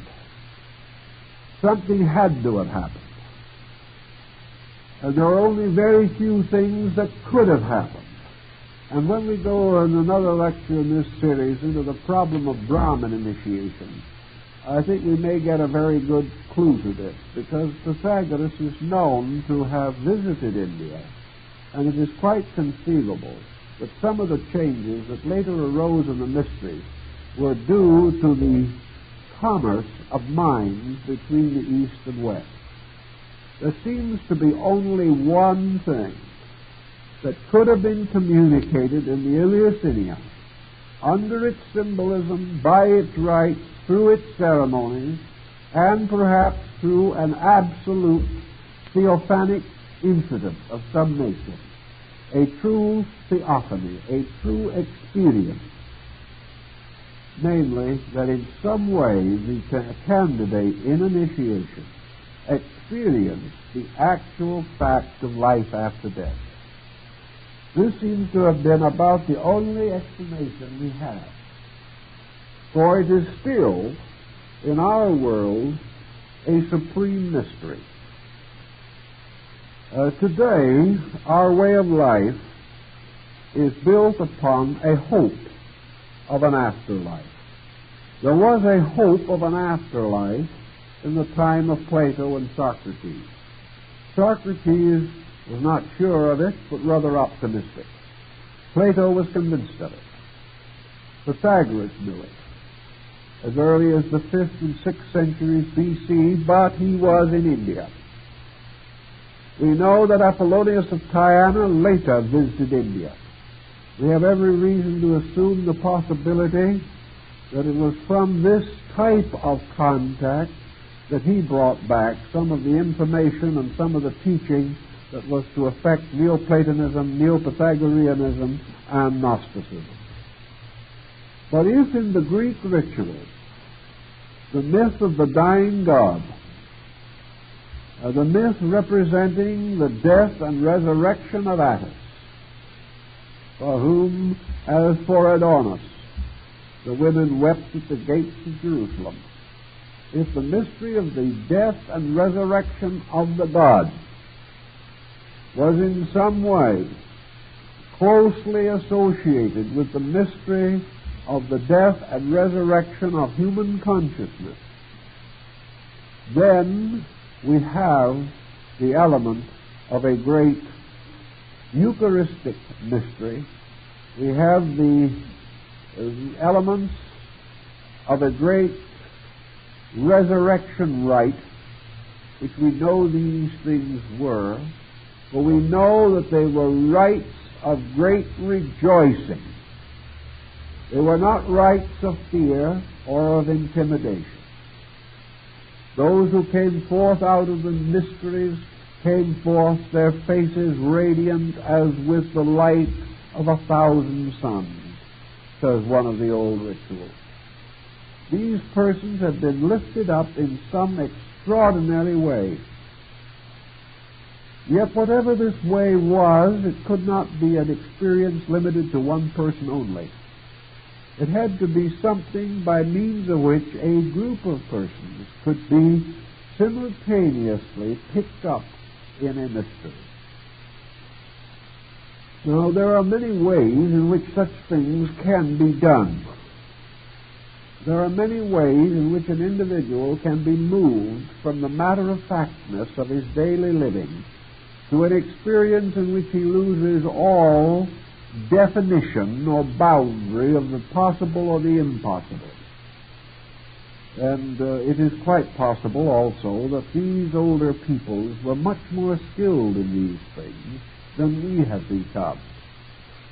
Something had to have happened. And there are only very few things that could have happened. And when we go in another lecture in this series into the problem of Brahman initiation, I think we may get a very good clue to this, because Pythagoras is known to have visited India, and it is quite conceivable that some of the changes that later arose in the mysteries were due to the commerce of minds between the East and West. There seems to be only one thing that could have been communicated in the Eleusinian, under its symbolism, by its rites, through its ceremonies, and perhaps through an absolute theophanic incident of some nature, a true theophany, a true experience, namely that in some way the candidate in initiation experienced the actual fact of life after death. This seems to have been about the only explanation we have. For it is still, in our world, a supreme mystery. Today, our way of life is built upon a hope of an afterlife. There was a hope of an afterlife in the time of Plato and Socrates. Socrates was not sure of it, but rather optimistic. Plato was convinced of it. Pythagoras knew it. as early as the 5th and 6th centuries B.C., but he was in India. We know that Apollonius of Tyana later visited India. We have every reason to assume the possibility that it was from this type of contact that he brought back some of the information and some of the teaching that was to affect Neoplatonism, Neopythagoreanism, and Gnosticism. But if in the Greek rituals the myth of the dying god, the myth representing the death and resurrection of Attis, for whom, as for Adonis, the women wept at the gates of Jerusalem, if the mystery of the death and resurrection of the god was in some way closely associated with the mystery of the death and resurrection of human consciousness, then we have the element of a great Eucharistic mystery. We have the elements of a great resurrection rite, which we know these things were, but we know that they were rites of great rejoicing. They were not rites of fear or of intimidation. Those who came forth out of the mysteries came forth, their faces radiant as with the light of 1,000 suns, says one of the old rituals. These persons have been lifted up in some extraordinary way. Yet whatever this way was, it could not be an experience limited to one person only. It had to be something by means of which a group of persons could be simultaneously picked up in a mystery. Now, there are many ways in which such things can be done. There are many ways in which an individual can be moved from the matter-of-factness of his daily living to an experience in which he loses all definition or boundary of the possible or the impossible. And it is quite possible also that these older peoples were much more skilled in these things than we have become.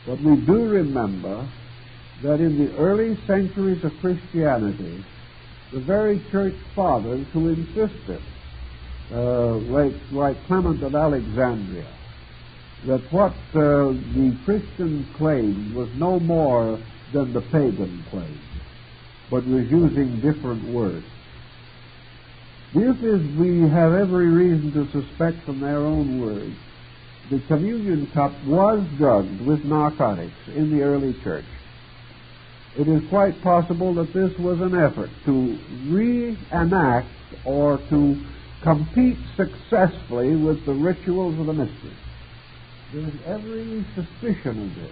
But we do remember that in the early centuries of Christianity, the very church fathers who insisted, like Clement of Alexandria, that what the Christians claimed was no more than the pagan claimed, but was using different words. This is, we have every reason to suspect from their own words, the communion cup was drugged with narcotics in the early church. It is quite possible that this was an effort to reenact or to compete successfully with the rituals of the mystery. There is every suspicion of this.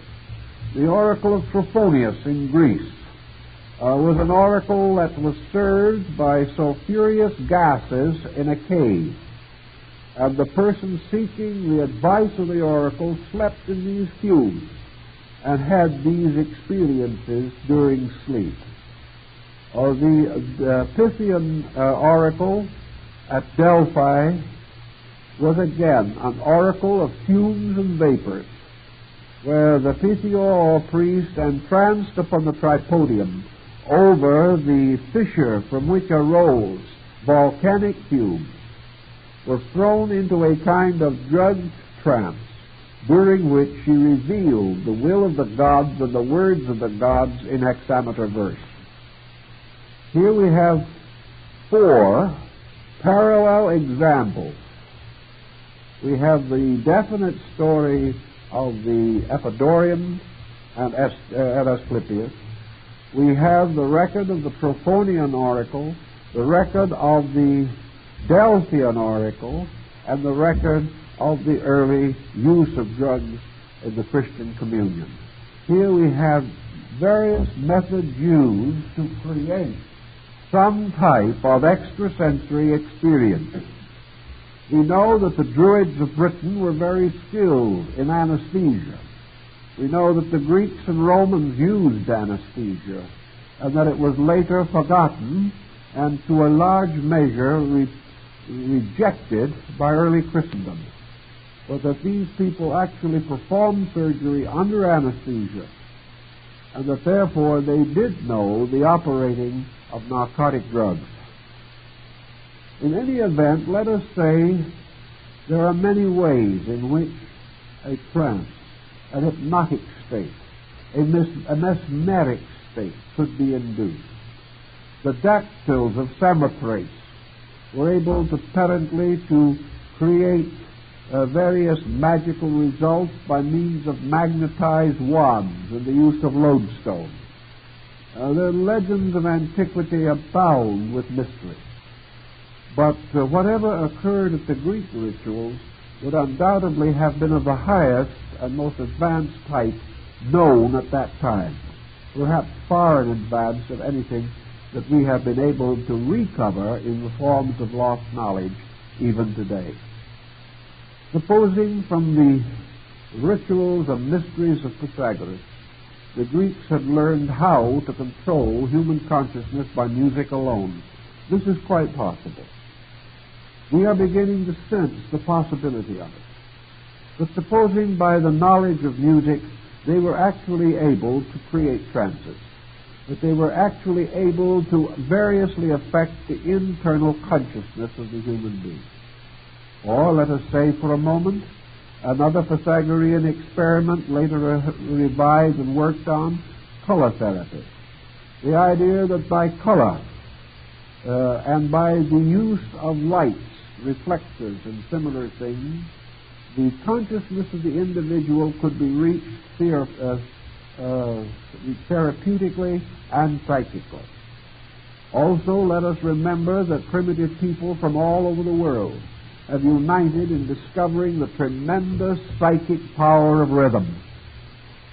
The oracle of Trophonius in Greece was an oracle that was served by sulphurous gases in a cave. And the person seeking the advice of the oracle slept in these fumes and had these experiences during sleep. Or the Pythian oracle at Delphi was again an oracle of fumes and vapors, where the Pythior or priest entranced upon the tripodium over the fissure from which arose volcanic fumes, was thrown into a kind of drugged trance, during which she revealed the will of the gods and the words of the gods in hexameter verse. Here we have 4 parallel examples. We have the definite story of the Epidaurian and Asclepius. We have the record of the Trophonian oracle, the record of the Delphian oracle, and the record of the early use of drugs in the Christian communion. Here we have various methods used to create some type of extrasensory experience. We know that the Druids of Britain were very skilled in anesthesia. We know that the Greeks and Romans used anesthesia. and that it was later forgotten and to a large measure rejected by early Christendom, but that these people actually performed surgery under anesthesia, and that therefore they did know the operating of narcotic drugs. In any event, let us say there are many ways in which a trance, a hypnotic state, a mesmeric state could be induced. The dactyls of Samothrace were able apparently to create various magical results by means of magnetized wands and the use of lodestone. The legends of antiquity abound with mystery. But whatever occurred at the Greek rituals would undoubtedly have been of the highest and most advanced type known at that time, perhaps far in advance of anything that we have been able to recover in the forms of lost knowledge even today. Supposing from the rituals and mysteries of Pythagoras, the Greeks had learned how to control human consciousness by music alone. This is quite possible. We are beginning to sense the possibility of it. But supposing by the knowledge of music they were actually able to create trances, that they were actually able to variously affect the internal consciousness of the human being. Or, let us say for a moment, another Pythagorean experiment later revived and worked on, color therapy. The idea that by color and by the use of lights, reflectors, and similar things, the consciousness of the individual could be reached therapeutically and psychically. Also, let us remember that primitive people from all over the world have united in discovering the tremendous psychic power of rhythm.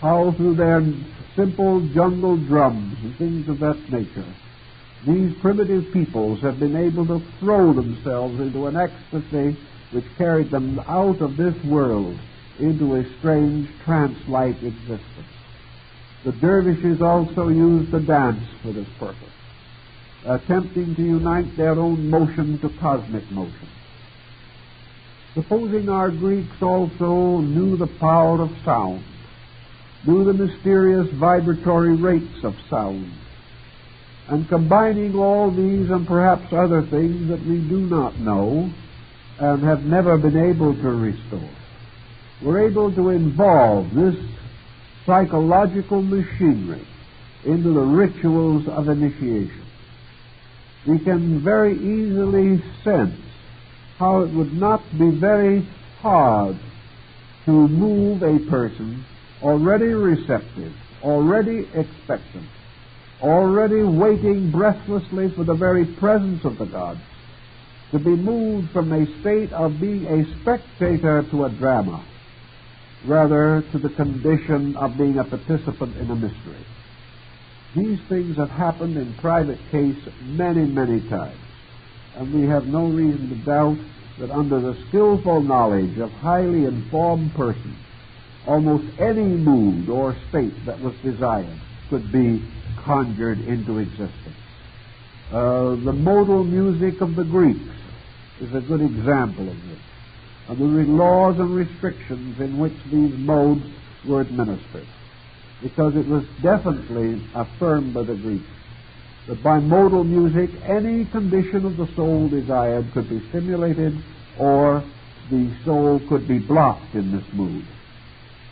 How through their simple jungle drums and things of that nature, these primitive peoples have been able to throw themselves into an ecstasy which carried them out of this world into a strange trance-like existence. The dervishes also used the dance for this purpose, attempting to unite their own motion to cosmic motion. Supposing our Greeks also knew the power of sound, knew the mysterious vibratory rates of sound, and combining all these and perhaps other things that we do not know and have never been able to restore, we're able to involve this psychological machinery into the rituals of initiation. We can very easily sense how it would not be very hard to move a person already receptive, already expectant, already waiting breathlessly for the very presence of the gods, to be moved from a state of being a spectator to a drama, rather to the condition of being a participant in a mystery. These things have happened in private case many, many times, and we have no reason to doubt that under the skillful knowledge of highly informed persons, almost any mood or state that was desired could be conjured into existence. The modal music of the Greeks is a good example of this, and the laws and restrictions in which these modes were administered, because it was definitely affirmed by the Greeks that by modal music any condition of the soul desired could be stimulated, or the soul could be blocked in this mood.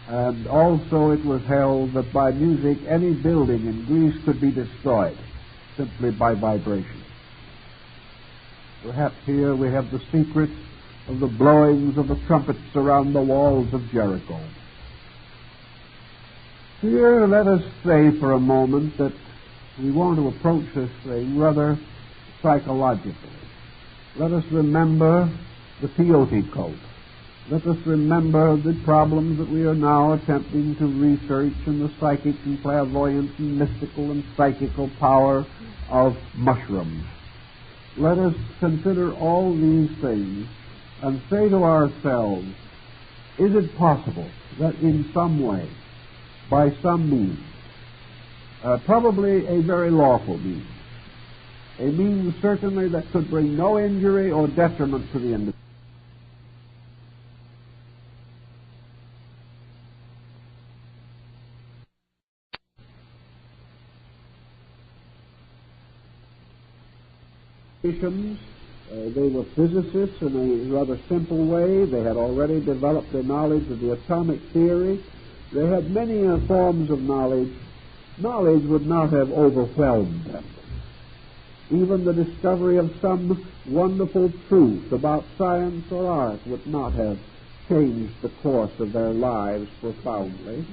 And also it was held that by music any building in Greece could be destroyed simply by vibration. Perhaps here we have the secret of the blowings of the trumpets around the walls of Jericho. Here let us say for a moment that we want to approach this thing rather psychologically. Let us remember the peyote cult. Let us remember the problems that we are now attempting to research in the psychic and clairvoyant and mystical and psychical power of mushrooms. Let us consider all these things and say to ourselves, is it possible that in some way, by some means, probably a very lawful means. A means certainly that could bring no injury or detriment to the individual. They were physicists in a rather simple way. They had already developed their knowledge of the atomic theory. They had many forms of knowledge. Knowledge would not have overwhelmed them. Even the discovery of some wonderful truth about science or art would not have changed the course of their lives profoundly,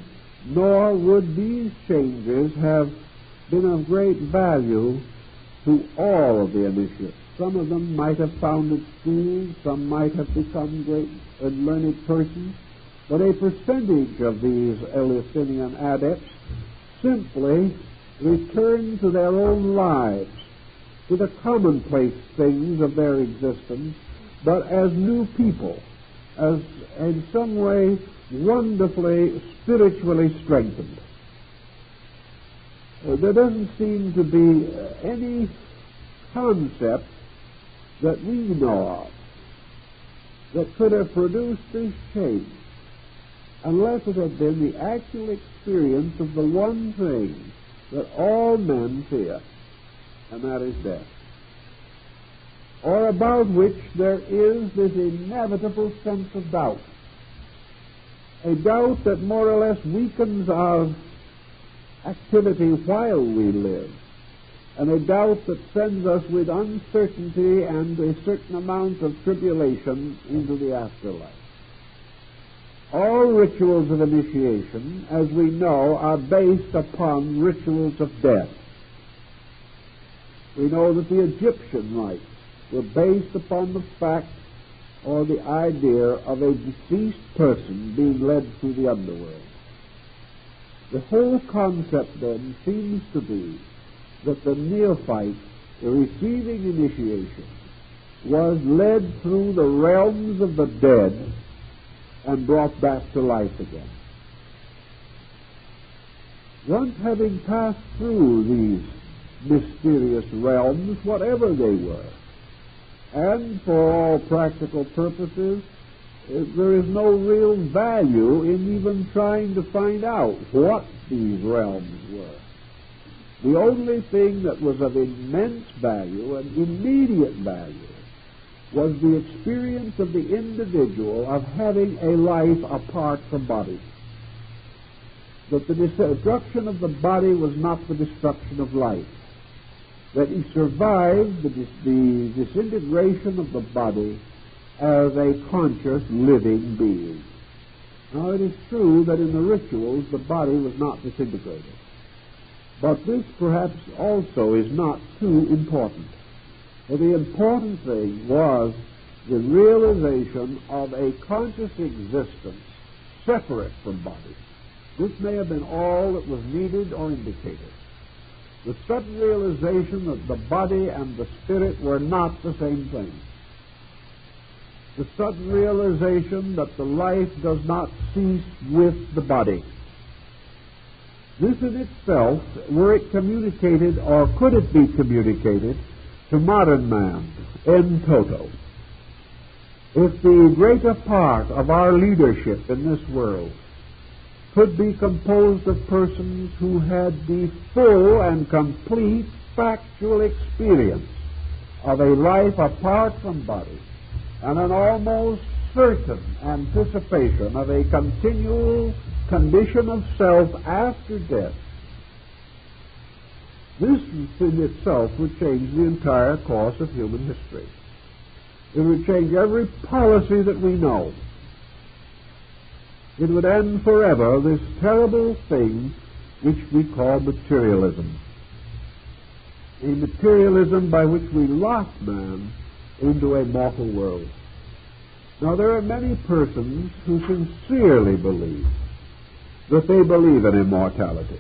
nor would these changes have been of great value to all of the initiates. Some of them might have founded schools, some might have become great and learned persons, but a percentage of these Eleusinian adepts simply returned to their own lives, to the commonplace things of their existence, but as new people, as in some way wonderfully spiritually strengthened. There doesn't seem to be any concept that we know of that could have produced this change unless it had been the actual experience of the one thing that all men fear, and that is death, or about which there is this inevitable sense of doubt, a doubt that more or less weakens our activity while we live, and a doubt that sends us with uncertainty and a certain amount of tribulation into the afterlife. All rituals of initiation, as we know, are based upon rituals of death. We know that the Egyptian rites were based upon the fact or the idea of a deceased person being led through the underworld. The whole concept then seems to be that the neophyte receiving initiation was led through the realms of the dead and brought back to life again. Once having passed through these mysterious realms, whatever they were, and for all practical purposes, there is no real value in even trying to find out what these realms were. The only thing that was of immense value and immediate value was the experience of the individual of having a life apart from body. That the destruction of the body was not the destruction of life. That he survived the disintegration of the body as a conscious, living being. Now, it is true that in the rituals the body was not disintegrated. But this perhaps also is not too important. For the important thing was the realization of a conscious existence separate from body. This may have been all that was needed or indicated. The sudden realization that the body and the spirit were not the same thing. The sudden realization that the life does not cease with the body. This in itself, were it communicated, or could it be communicated, to modern man in toto, if the greater part of our leadership in this world could be composed of persons who had the full and complete factual experience of a life apart from body, and an almost certain anticipation of a continual condition of self after death, this in itself would change the entire course of human history. It would change every policy that we know. It would end forever this terrible thing which we call materialism. A materialism by which we lock man into a mortal world. Now, there are many persons who sincerely believe that they believe in immortality.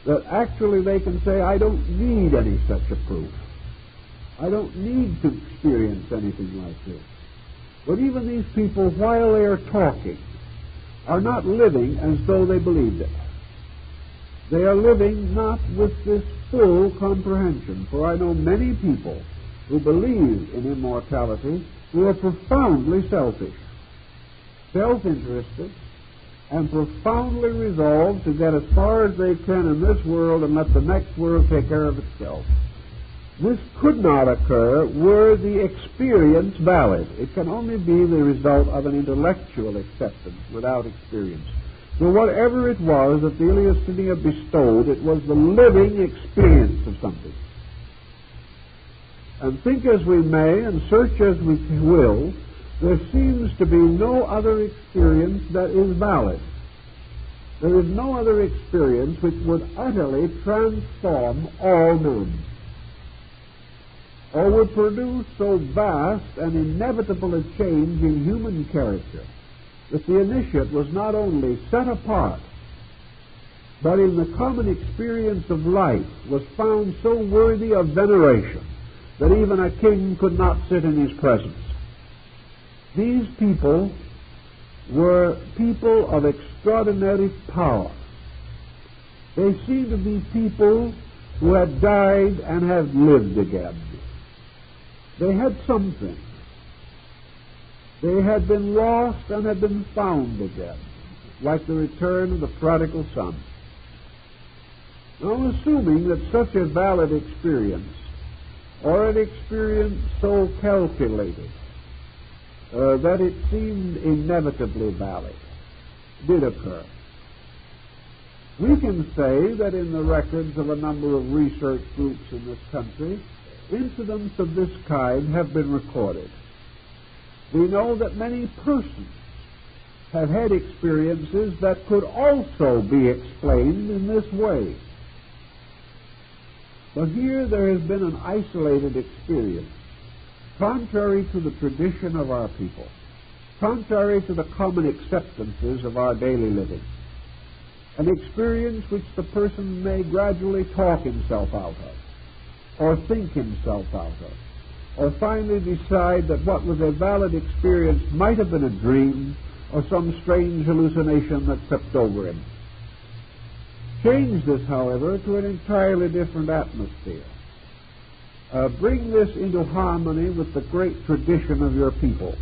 That actually they can say, I don't need any such a proof. I don't need to experience anything like this. But even these people, while they are talking, are not living as though they believed it. They are living not with this full comprehension, for I know many people who believe in immortality who are profoundly selfish, self-interested, and profoundly resolved to get as far as they can in this world and let the next world take care of itself. This could not occur were the experience valid. It can only be the result of an intellectual acceptance without experience. So whatever it was that the Eleusinian bestowed, it was the living experience of something. And think as we may and search as we will, there seems to be no other experience that is valid. There is no other experience which would utterly transform all men, or would produce so vast and inevitable a change in human character that the initiate was not only set apart, but in the common experience of life was found so worthy of veneration that even a king could not sit in his presence. These people were people of extraordinary power. They seemed to be people who had died and had lived again. They had something. They had been lost and had been found again, like the return of the prodigal son. Now, assuming that such a valid experience, or an experience so calculated that it seemed inevitably valid, did occur, we can say that in the records of a number of research groups in this country, incidents of this kind have been recorded. We know that many persons have had experiences that could also be explained in this way. But here there has been an isolated experience, contrary to the tradition of our people, contrary to the common acceptances of our daily living, an experience which the person may gradually talk himself out of, or think himself out of, or finally decide that what was a valid experience might have been a dream or some strange hallucination that crept over him. Change this, however, to an entirely different atmosphere. Bring this into harmony with the great tradition of your people.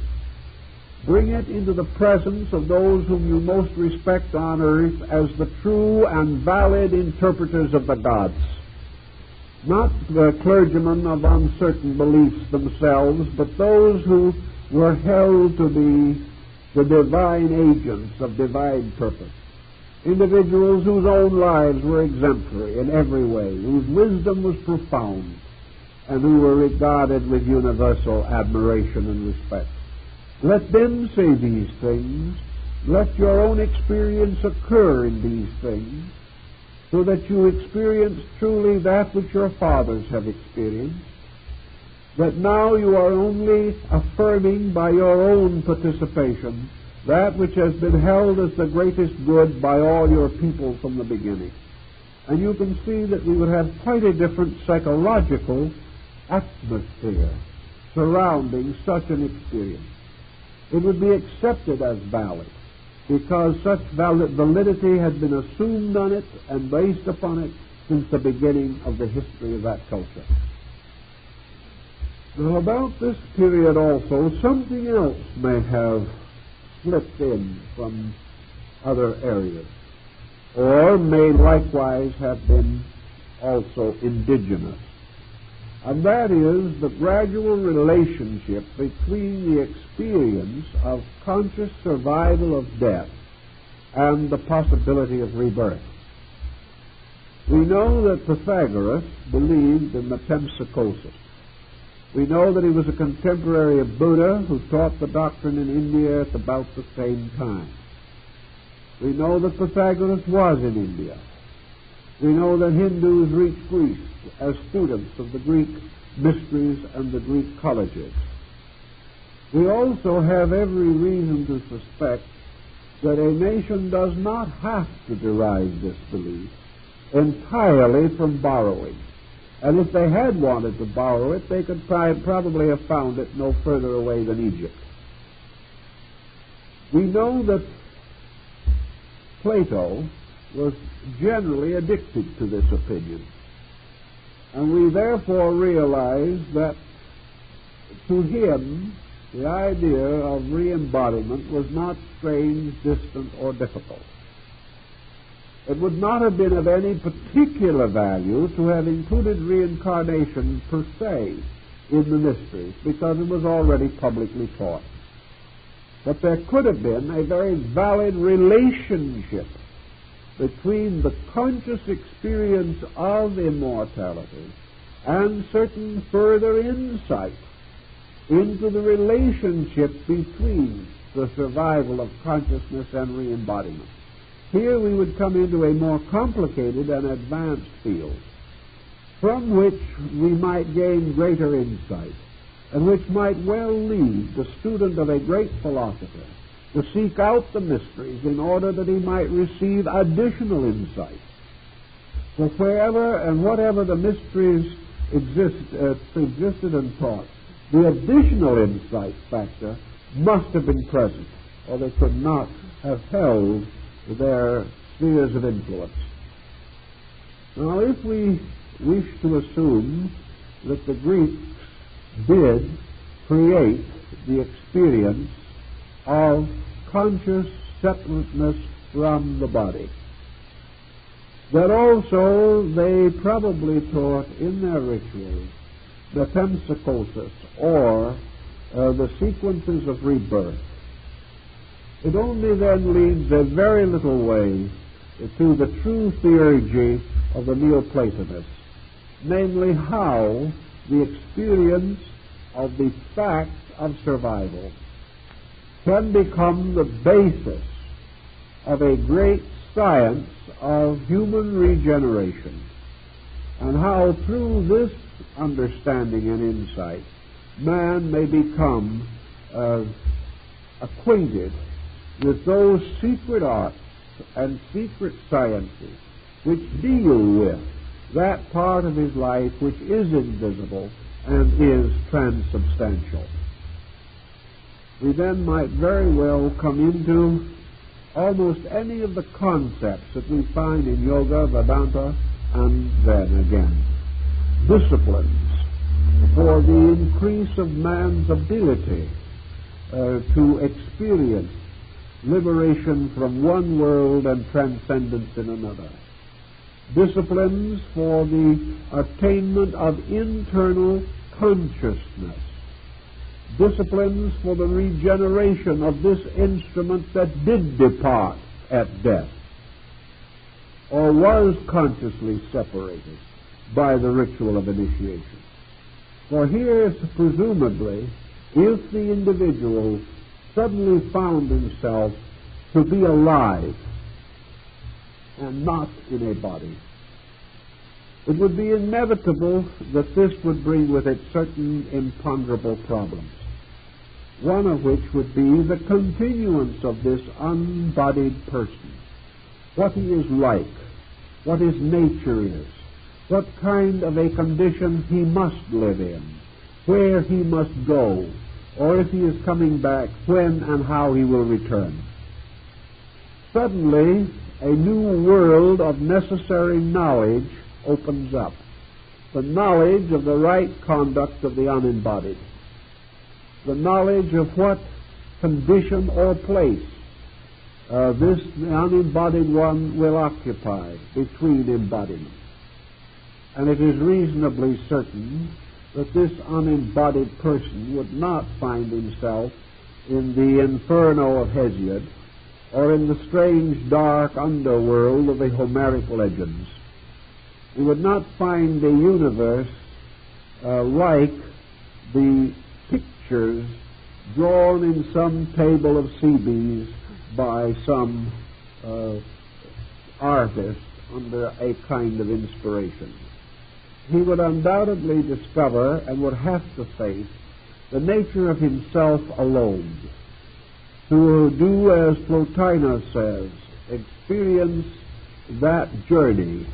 Bring it into the presence of those whom you most respect on earth as the true and valid interpreters of the gods. Not the clergymen of uncertain beliefs themselves, but those who were held to be the divine agents of divine purpose. Individuals whose own lives were exemplary in every way, whose wisdom was profound, and who were regarded with universal admiration and respect. Let them say these things. Let your own experience occur in these things, so that you experience truly that which your fathers have experienced, that now you are only affirming by your own participation that which has been held as the greatest good by all your people from the beginning. And you can see that we would have quite a different psychological atmosphere surrounding such an experience. It would be accepted as valid, because such validity had been assumed on it and based upon it since the beginning of the history of that culture. Now, about this period also, something else may have slipped in from other areas, or may likewise have been also indigenous. And that is the gradual relationship between the experience of conscious survival of death and the possibility of rebirth. We know that Pythagoras believed in metempsychosis. We know that he was a contemporary of Buddha who taught the doctrine in India at about the same time. We know that Pythagoras was in India. We know that Hindus reached Greece as students of the Greek mysteries and the Greek colleges. We also have every reason to suspect that a nation does not have to derive this belief entirely from borrowing. And if they had wanted to borrow it, they could probably have found it no further away than Egypt. We know that Plato was generally addicted to this opinion. And we therefore realize that to him the idea of re-embodiment was not strange, distant, or difficult. It would not have been of any particular value to have included reincarnation per se in the mysteries, because it was already publicly taught. But there could have been a very valid relationship between the conscious experience of immortality and certain further insight into the relationship between the survival of consciousness and re-embodiment. Here we would come into a more complicated and advanced field, from which we might gain greater insight, and which might well lead the student of a great philosopher to seek out the mysteries in order that he might receive additional insight. For wherever and whatever the mysteries existed and taught, the additional insight factor must have been present, or they could not have held their spheres of influence. Now, if we wish to assume that the Greeks did create the experience of conscious separateness from the body, that also they probably taught in their rituals metempsychosis, or the sequences of rebirth, it only then leads a very little way to the true theurgy of the Neoplatonists, namely how the experience of the fact of survival can become the basis of a great science of human regeneration, and how through this understanding and insight man may become acquainted with those secret arts and secret sciences which deal with that part of his life which is invisible and is transubstantial. We then might very well come into almost any of the concepts that we find in Yoga, Vedanta, and Zen again. Disciplines for the increase of man's ability to experience liberation from one world and transcendence in another. Disciplines for the attainment of internal consciousness. Disciplines for the regeneration of this instrument that did depart at death, or was consciously separated by the ritual of initiation. For here, presumably, if the individual suddenly found himself to be alive and not in a body, it would be inevitable that this would bring with it certain imponderable problems, one of which would be the continuance of this unbodied person, what he is like, what his nature is, what kind of a condition he must live in, where he must go, or if he is coming back, when and how he will return. Suddenly, a new world of necessary knowledge opens up, the knowledge of the right conduct of the unembodied, the knowledge of what condition or place the unembodied one will occupy between embodiments. And it is reasonably certain that this unembodied person would not find himself in the inferno of Hesiod or in the strange dark underworld of the Homeric legends. He would not find the universe like the pictures drawn in some table of Cebes by some artist under a kind of inspiration. He would undoubtedly discover and would have to face the nature of himself alone, to do as Plotinus says, experience that journey,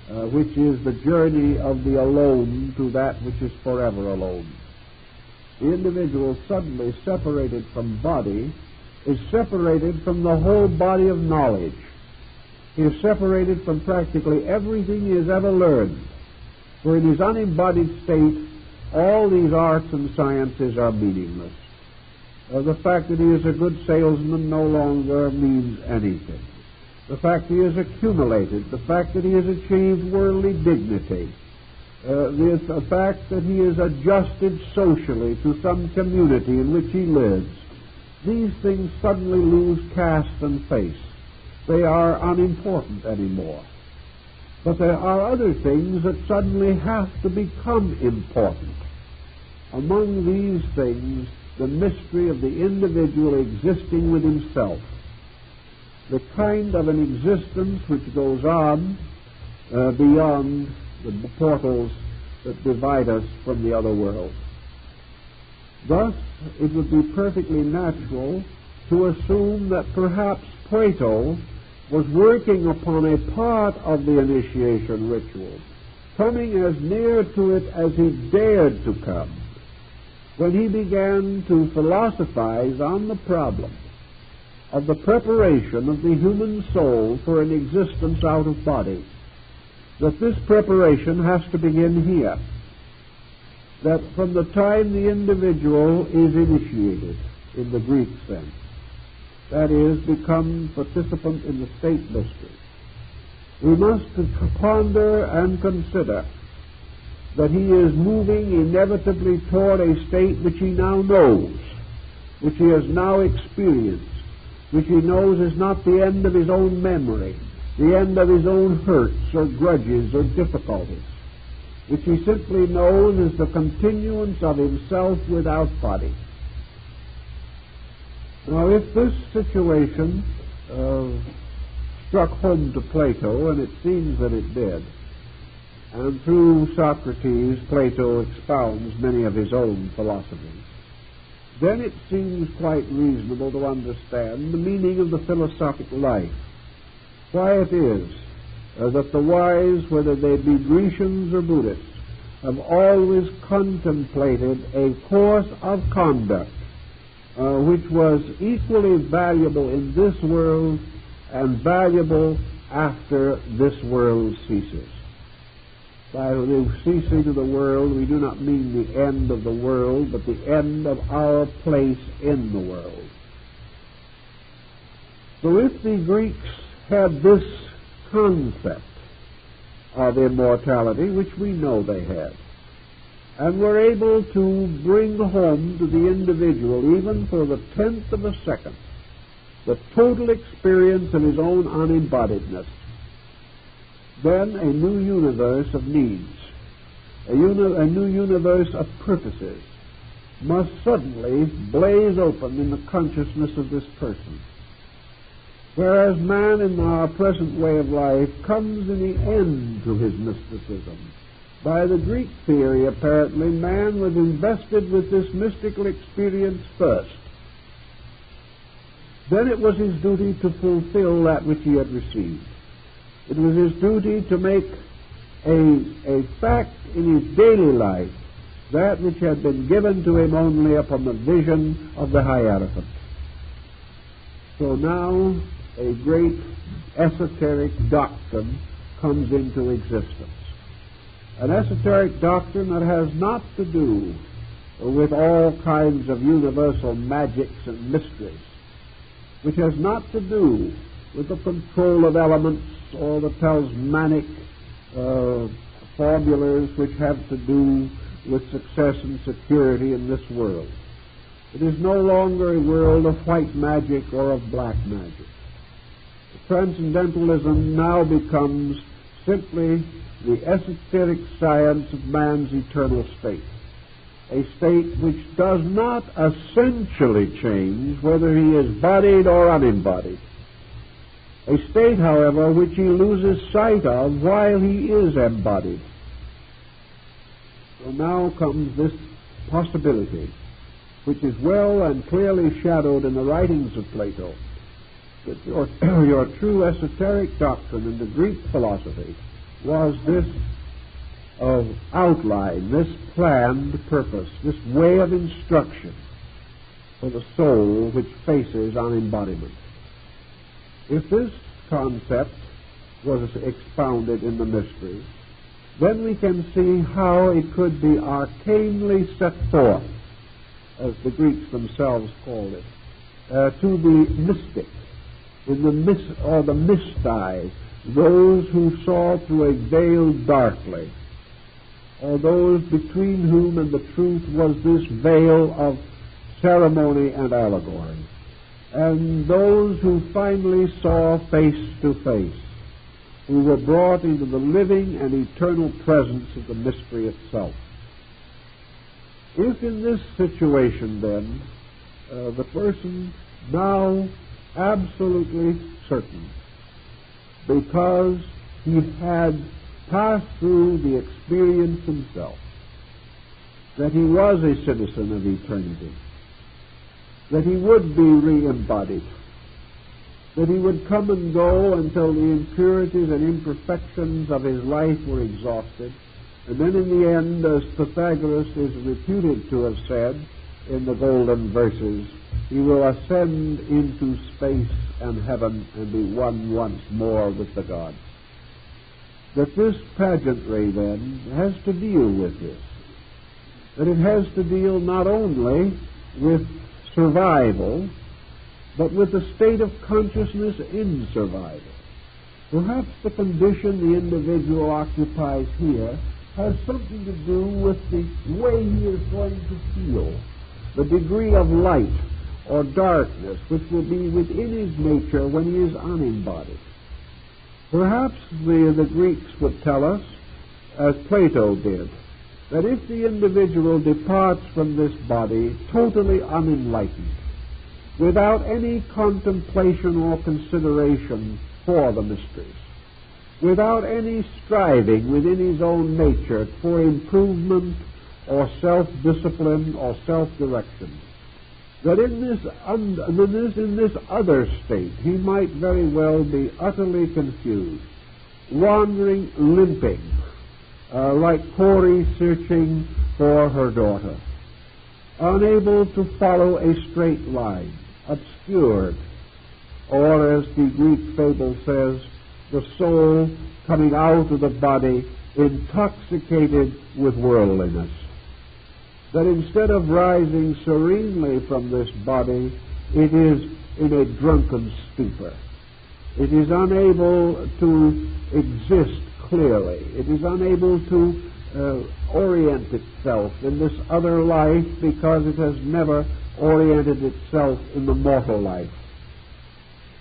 which is the journey of the alone to that which is forever alone. The individual suddenly separated from body is separated from the whole body of knowledge. He is separated from practically everything he has ever learned. For in his unembodied state, all these arts and sciences are meaningless. The fact that he is a good salesman no longer means anything. The fact that he has accumulated, the fact that he has achieved worldly dignity, the fact that he is adjusted socially to some community in which he lives, these things suddenly lose caste and face. They are unimportant anymore. But there are other things that suddenly have to become important. Among these things, the mystery of the individual existing with himself, the kind of an existence which goes on beyond the portals that divide us from the other world. Thus, it would be perfectly natural to assume that perhaps Plato was working upon a part of the initiation ritual, coming as near to it as he dared to come, when he began to philosophize on the problem of the preparation of the human soul for an existence out of body, that this preparation has to begin here, that from the time the individual is initiated, in the Greek sense, that is, become participant in the state mystery, we must ponder and consider that he is moving inevitably toward a state which he now knows, which he has now experienced, which he knows is not the end of his own memory, the end of his own hurts or grudges or difficulties, which he simply knows is the continuance of himself without body. Now, if this situation struck home to Plato, and it seems that it did, and through Socrates, Plato expounds many of his own philosophies, then it seems quite reasonable to understand the meaning of the philosophic life, why it is that the wise, whether they be Grecians or Buddhists, have always contemplated a course of conduct which was equally valuable in this world and valuable after this world ceases. By the ceasing of the world, we do not mean the end of the world, but the end of our place in the world. So if the Greeks had this concept of immortality, which we know they had, and were able to bring home to the individual, even for the 10th of a second, the total experience of his own unembodiedness, then a new universe of needs, a new universe of purposes must suddenly blaze open in the consciousness of this person. Whereas man in our present way of life comes in the end to his mysticism. By the Greek theory, apparently, man was invested with this mystical experience first. Then it was his duty to fulfill that which he had received. It was his duty to make a fact in his daily life that which had been given to him only upon the vision of the Hierophant. So now a great esoteric doctrine comes into existence. An esoteric doctrine that has not to do with all kinds of universal magics and mysteries, which has not to do with the control of elements or the talismanic formulas which have to do with success and security in this world. It is no longer a world of white magic or of black magic. Transcendentalism now becomes simply the esoteric science of man's eternal state, a state which does not essentially change whether he is bodied or unembodied, a state, however, which he loses sight of while he is embodied. So now comes this possibility, which is well and clearly shadowed in the writings of Plato, that your true esoteric doctrine in the Greek philosophy was this of outline, this planned purpose, this way of instruction for the soul which faces on embodiment. If this concept was expounded in the mystery, then we can see how it could be arcanely set forth, as the Greeks themselves called it, to the mystic, in the mysti, those who saw through a veil darkly, or those between whom and the truth was this veil of ceremony and allegory, and those who finally saw face to face, who were brought into the living and eternal presence of the mystery itself. If in this situation, then, the person now absolutely certain, because he had passed through the experience himself, that he was a citizen of eternity, that he would be re-embodied, that he would come and go until the impurities and imperfections of his life were exhausted, and then in the end, as Pythagoras is reputed to have said in the golden verses, he will ascend into space and heaven and be one once more with the gods. That this pageantry, then, has to deal with this. That it has to deal not only with survival, but with the state of consciousness in survival. Perhaps the condition the individual occupies here has something to do with the way he is going to feel, the degree of light or darkness which will be within his nature when he is unembodied. Perhaps the Greeks would tell us, as Plato did, that if the individual departs from this body totally unenlightened, without any contemplation or consideration for the mysteries, without any striving within his own nature for improvement or self-discipline or self-direction, that in this other state he might very well be utterly confused, wandering, limping, like Corey searching for her daughter, unable to follow a straight line, obscured, or as the Greek fable says, the soul coming out of the body intoxicated with worldliness. That instead of rising serenely from this body, it is in a drunken stupor. It is unable to exist clearly. It is unable to orient itself in this other life because it has never oriented itself in the mortal life.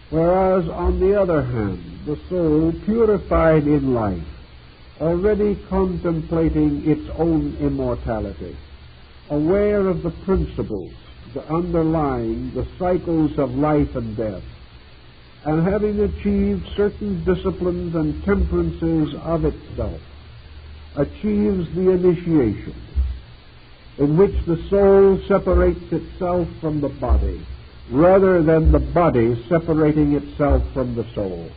Whereas, on the other hand, the soul, purified in life, already contemplating its own immortality, aware of the principles, the underlying, the cycles of life and death, and having achieved certain disciplines and temperances of itself, achieves the initiation, in which the soul separates itself from the body, rather than the body separating itself from the soul.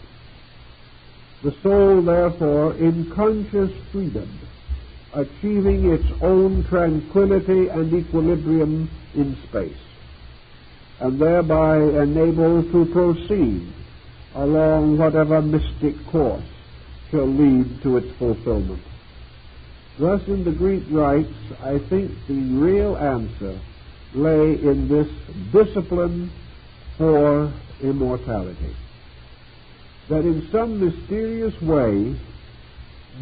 The soul, therefore, in conscious freedom, achieving its own tranquility and equilibrium in space, and thereby enabled to proceed along whatever mystic course shall lead to its fulfillment. Thus, in the Greek rites, I think the real answer lay in this discipline for immortality. That in some mysterious way,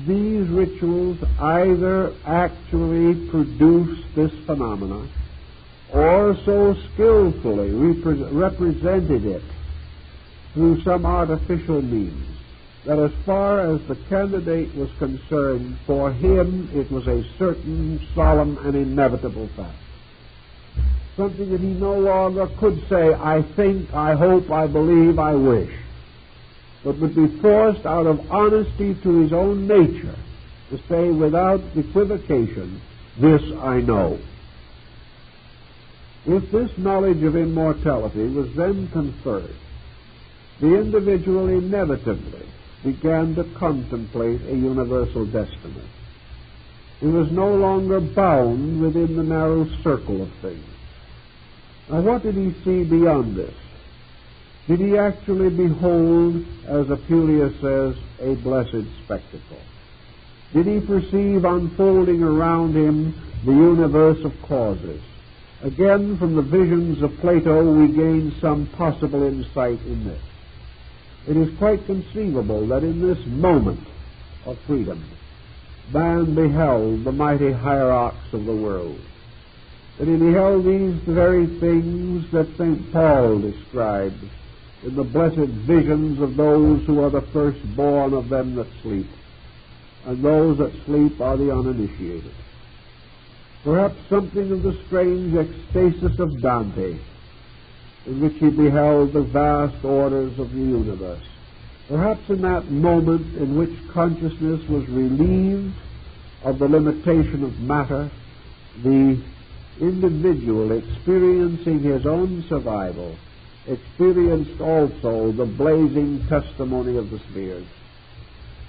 these rituals either actually produce this phenomena or so skillfully represented it through some artificial means that as far as the candidate was concerned, for him it was a certain, solemn, and inevitable fact. Something that he no longer could say, I think, I hope, I believe, I wish, but would be forced out of honesty to his own nature to say without equivocation, this I know. If this knowledge of immortality was then conferred, the individual inevitably began to contemplate a universal destiny. He was no longer bound within the narrow circle of things. Now, what did he see beyond this? Did he actually behold, as Apuleius says, a blessed spectacle? Did he perceive unfolding around him the universe of causes? Again, from the visions of Plato, we gain some possible insight in this. It is quite conceivable that in this moment of freedom, man beheld the mighty hierarchs of the world, that he beheld these very things that St. Paul described in the blessed visions of those who are the firstborn of them that sleep, and those that sleep are the uninitiated. Perhaps something of the strange ecstasis of Dante, in which he beheld the vast orders of the universe. Perhaps in that moment in which consciousness was relieved of the limitation of matter, the individual experiencing his own survival experienced also the blazing testimony of the spheres.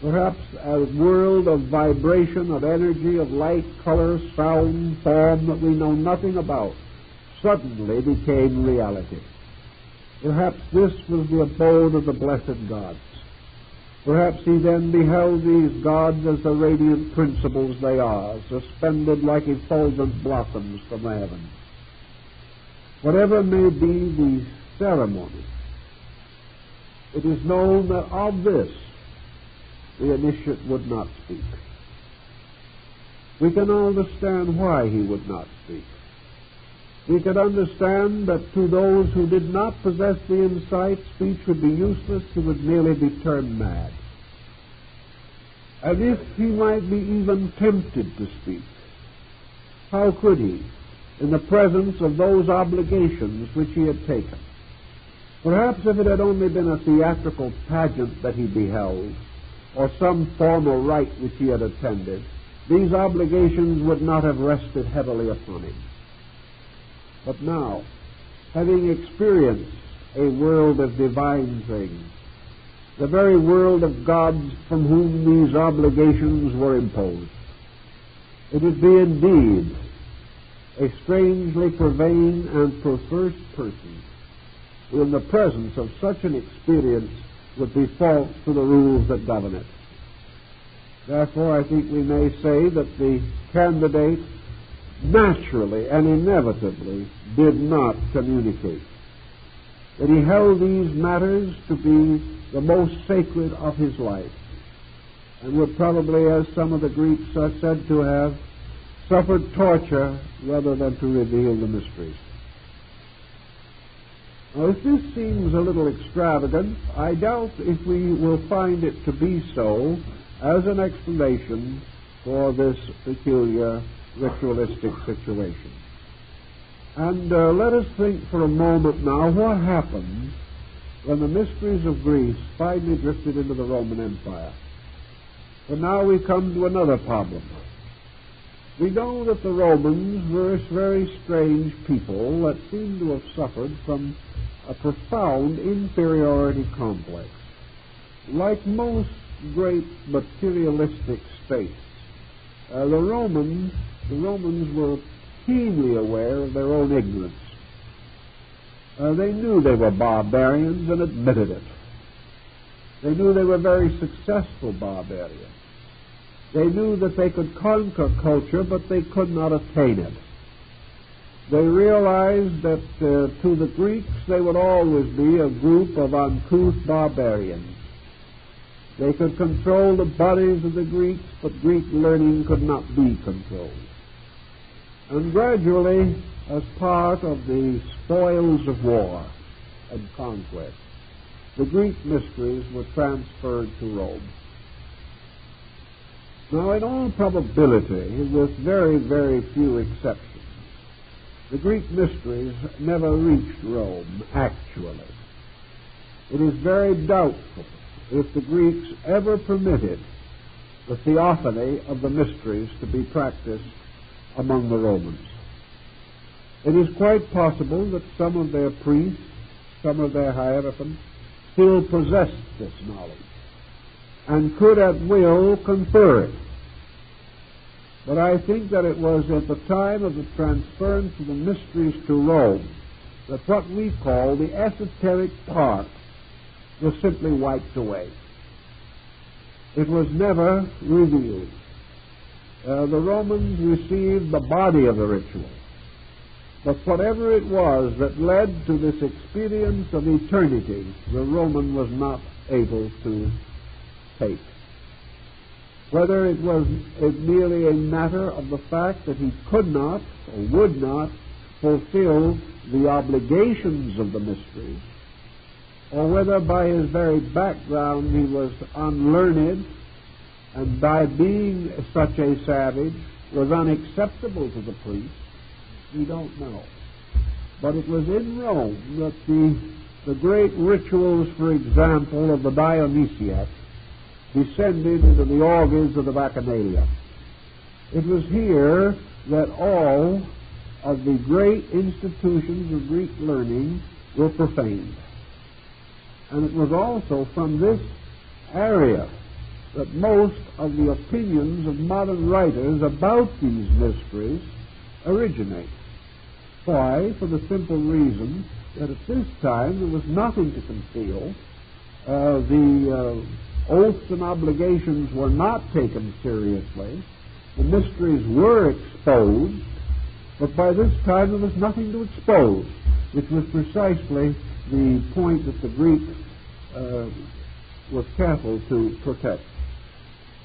Perhaps a world of vibration, of energy, of light, color, sound, form that we know nothing about suddenly became reality. Perhaps this was the abode of the blessed gods. Perhaps he then beheld these gods as the radiant principles they are, suspended like effulgent blossoms from the heavens. Whatever may be the ceremony, it is known that of this the initiate would not speak. We can understand why he would not speak. We can understand that to those who did not possess the insight, speech would be useless, he would merely be turned mad. And if he might be even tempted to speak, how could he, in the presence of those obligations which he had taken? Perhaps if it had only been a theatrical pageant that he beheld, or some formal rite which he had attended, these obligations would not have rested heavily upon him. But now, having experienced a world of divine things, the very world of gods from whom these obligations were imposed, it would be indeed a strangely profane and perverse person who, in the presence of such an experience, would be false to the rules that govern it. Therefore, I think we may say that the candidate naturally and inevitably did not communicate, that he held these matters to be the most sacred of his life, and would probably, as some of the Greeks are said to have, suffered torture rather than to reveal the mysteries. Now, if this seems a little extravagant, I doubt if we will find it to be so as an explanation for this peculiar ritualistic situation. And let us think for a moment now what happened when the mysteries of Greece finally drifted into the Roman Empire. For now we come to another problem. We know that the Romans were a very strange people that seemed to have suffered from a profound inferiority complex. Like most great materialistic states, the Romans were keenly aware of their own ignorance. They knew they were barbarians and admitted it. They knew they were very successful barbarians. They knew that they could conquer culture, but they could not attain it. They realized that to the Greeks they would always be a group of uncouth barbarians. They could control the bodies of the Greeks, but Greek learning could not be controlled. And gradually, as part of the spoils of war and conquest, the Greek mysteries were transferred to Rome. Now, in all probability, with very, very few exceptions, the Greek mysteries never reached Rome, actually. It is very doubtful if the Greeks ever permitted the theophany of the mysteries to be practiced among the Romans. It is quite possible that some of their priests, some of their hierophants, still possessed this knowledge and could at will confer it. But I think that it was at the time of the transference of the mysteries to Rome that what we call the esoteric part was simply wiped away. It was never revealed. The Romans received the body of the ritual, but whatever it was that led to this experience of eternity, the Roman was not able to take. Whether it was merely a matter of the fact that he could not or would not fulfill the obligations of the mysteries, or whether by his very background he was unlearned and by being such a savage was unacceptable to the priest, we don't know. But it was in Rome that the great rituals, for example, of the Dionysiac descended into the orgies of the Bacchanalia. It was here that all of the great institutions of Greek learning were profaned. And it was also from this area that most of the opinions of modern writers about these mysteries originate. Why? For the simple reason that at this time there was nothing to conceal. The oaths and obligations were not taken seriously. The mysteries were exposed, but by this time there was nothing to expose, which was precisely the point that the Greeks was careful to protect.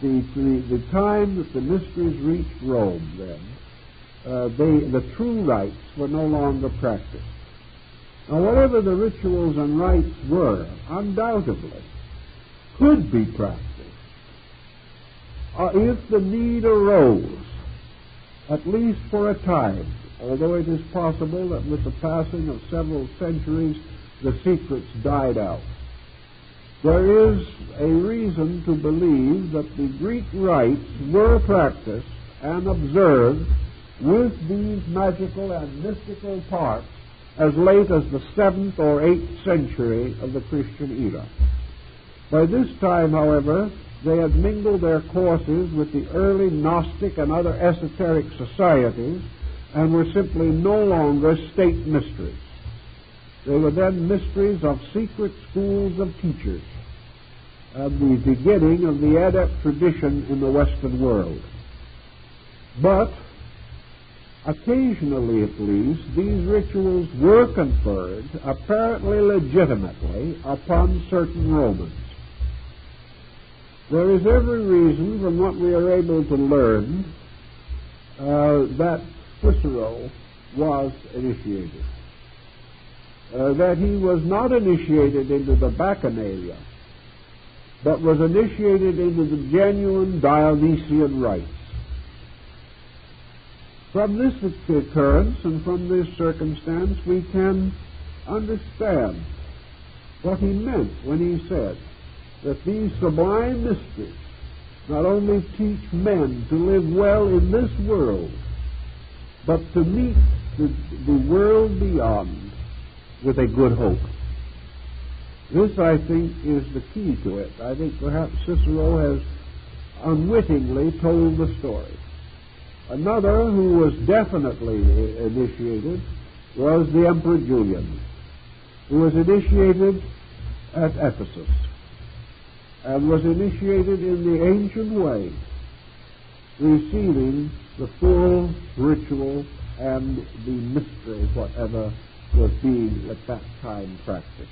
The time that the mysteries reached Rome, then, the true rites were no longer practiced. Now, whatever the rituals and rites were, undoubtedly could be practiced if the need arose, at least for a time, although it is possible that with the passing of several centuries the secrets died out. There is a reason to believe that the Greek rites were practiced and observed with these magical and mystical parts as late as the 7th or 8th century of the Christian era. By this time, however, they had mingled their courses with the early Gnostic and other esoteric societies and were simply no longer state mysteries. They were then mysteries of secret schools of teachers, and the beginning of the adept tradition in the Western world. But occasionally, at least, these rituals were conferred, apparently legitimately, upon certain Romans. There is every reason, from what we are able to learn, that Cicero was initiated. That he was not initiated into the Bacchanalia, but was initiated into the genuine Dionysian rites. From this occurrence and from this circumstance, we can understand what he meant when he said that these sublime mysteries not only teach men to live well in this world, but to meet the world beyond with a good hope. This, I think, is the key to it. I think perhaps Cicero has unwittingly told the story. Another who was definitely initiated was the Emperor Julian, who was initiated at Ephesus and was initiated in the ancient way, receiving the full ritual and the mystery, whatever was being at that time practiced.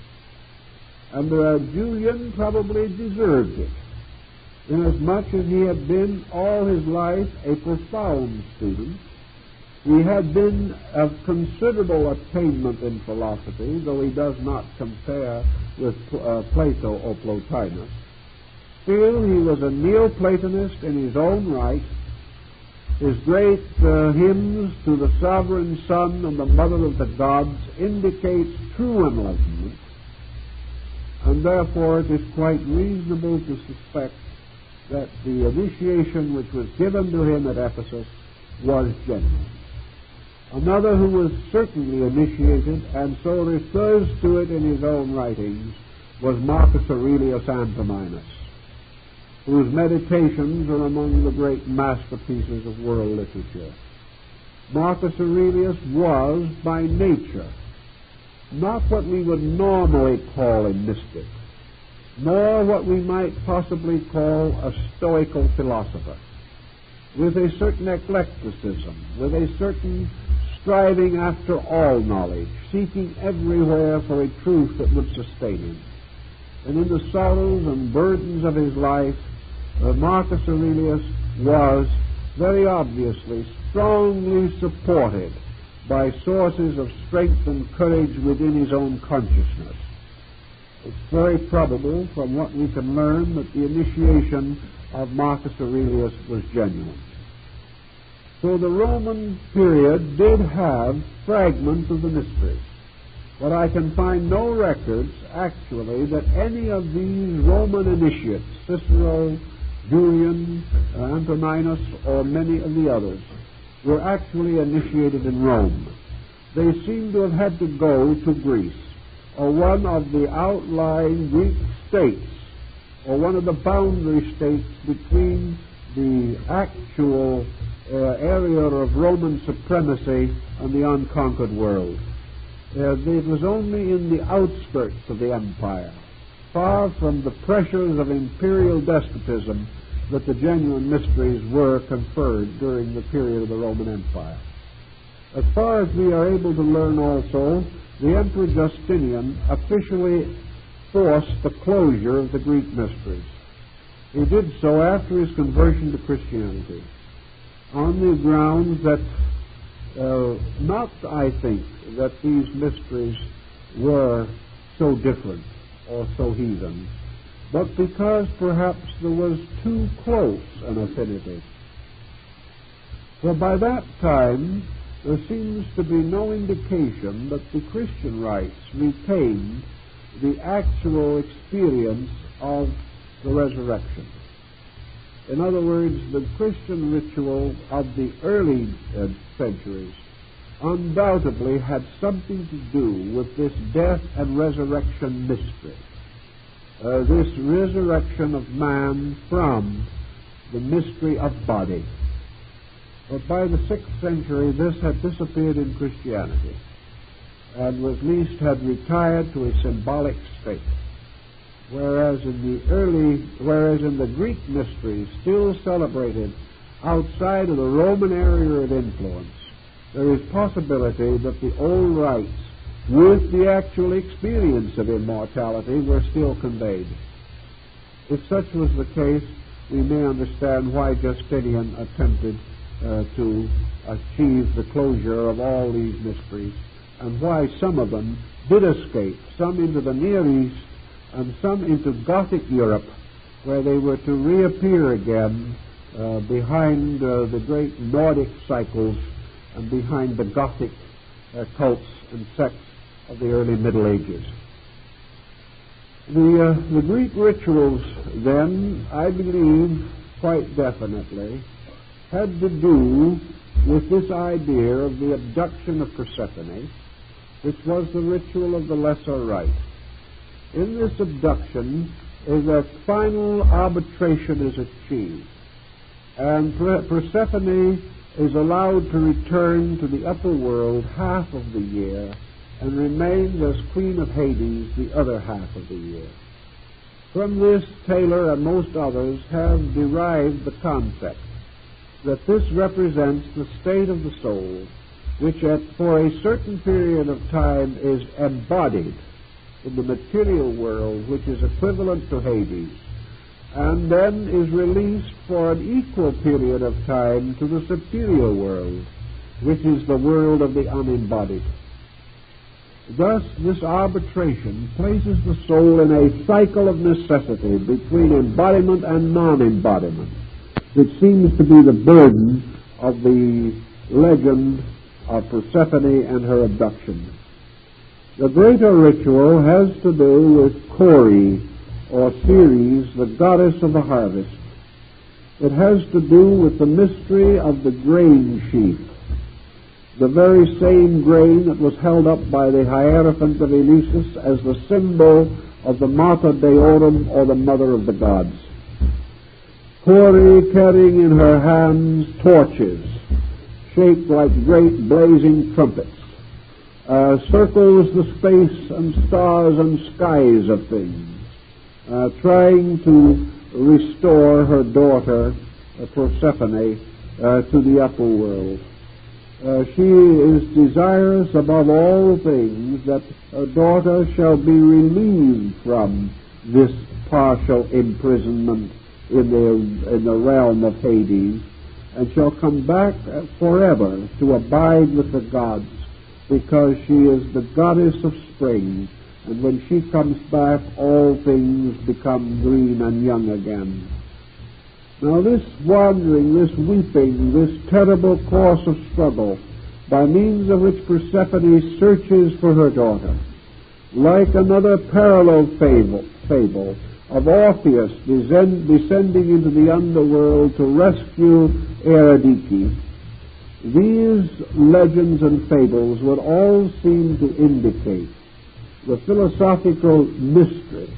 And Julian probably deserved it, inasmuch as he had been all his life a profound student. He had been of considerable attainment in philosophy, though he does not compare with Plato or Plotinus. Still, he was a Neoplatonist in his own right. His great hymns to the sovereign Son and the Mother of the Gods indicates true enlightenment, and therefore it is quite reasonable to suspect that the initiation which was given to him at Ephesus was genuine. Another who was certainly initiated, and so refers to it in his own writings, was Marcus Aurelius Antoninus, whose meditations are among the great masterpieces of world literature. Marcus Aurelius was, by nature, not what we would normally call a mystic, nor what we might possibly call a stoical philosopher, with a certain eclecticism, with a certain striving after all knowledge, seeking everywhere for a truth that would sustain him. And in the sorrows and burdens of his life, Marcus Aurelius was very obviously strongly supported by sources of strength and courage within his own consciousness. It's very probable from what we can learn that the initiation of Marcus Aurelius was genuine. So the Roman period did have fragments of the mysteries, but I can find no records actually that any of these Roman initiates, Cicero, Julian, Antoninus, or many of the others, were actually initiated in Rome. They seem to have had to go to Greece, or one of the outlying Greek states, or one of the boundary states between the actual area of Roman supremacy and the unconquered world. It was only in the outskirts of the empire, far from the pressures of imperial despotism, that the genuine mysteries were conferred during the period of the Roman Empire. As far as we are able to learn also, the Emperor Justinian officially forced the closure of the Greek mysteries. He did so after his conversion to Christianity, on the grounds that not, I think, that these mysteries were so different or so heathen, but because perhaps there was too close an affinity. For by that time there seems to be no indication that the Christian rites retained the actual experience of the resurrection. In other words, the Christian ritual of the early centuries undoubtedly had something to do with this death and resurrection mystery. This resurrection of man from the mystery of body. But by the 6th century, this had disappeared in Christianity, and at least had retired to a symbolic state. Whereas in the Greek mysteries, still celebrated outside of the Roman area of influence, there is possibility that the old rites, with the actual experience of immortality, were still conveyed. If such was the case, we may understand why Justinian attempted to achieve the closure of all these mysteries, and why some of them did escape, some into the Near East and some into Gothic Europe, where they were to reappear again behind the great Nordic cycles and behind the Gothic cults and sects of the early Middle Ages. The Greek rituals, then, I believe quite definitely, had to do with this idea of the abduction of Persephone, which was the ritual of the lesser rite. In this abduction, a final arbitration is achieved, and Persephone is allowed to return to the upper world half of the year and remains as Queen of Hades the other half of the year. From this, Taylor and most others have derived the concept that this represents the state of the soul, which for a certain period of time is embodied in the material world, which is equivalent to Hades, and then is released for an equal period of time to the superior world, which is the world of the unembodied. Thus, this arbitration places the soul in a cycle of necessity between embodiment and non-embodiment, which seems to be the burden of the legend of Persephone and her abduction. The greater ritual has to do with Kore, or Ceres, the goddess of the harvest. It has to do with the mystery of the grain sheaf, the very same grain that was held up by the Hierophant of Eleusis as the symbol of the Mater Deorum, or the Mother of the Gods. Kore carrying in her hands torches, shaped like great blazing trumpets, circles the space and stars and skies of things, trying to restore her daughter, Persephone, to the upper world. She is desirous above all things that her daughter shall be relieved from this partial imprisonment in the realm of Hades, and shall come back forever to abide with the gods, because she is the goddess of spring, and when she comes back all things become green and young again. Now this wandering, this weeping, this terrible course of struggle, by means of which Persephone searches for her daughter, like another parallel fable of Orpheus descending into the underworld to rescue Eurydice, these legends and fables would all seem to indicate the philosophical mystery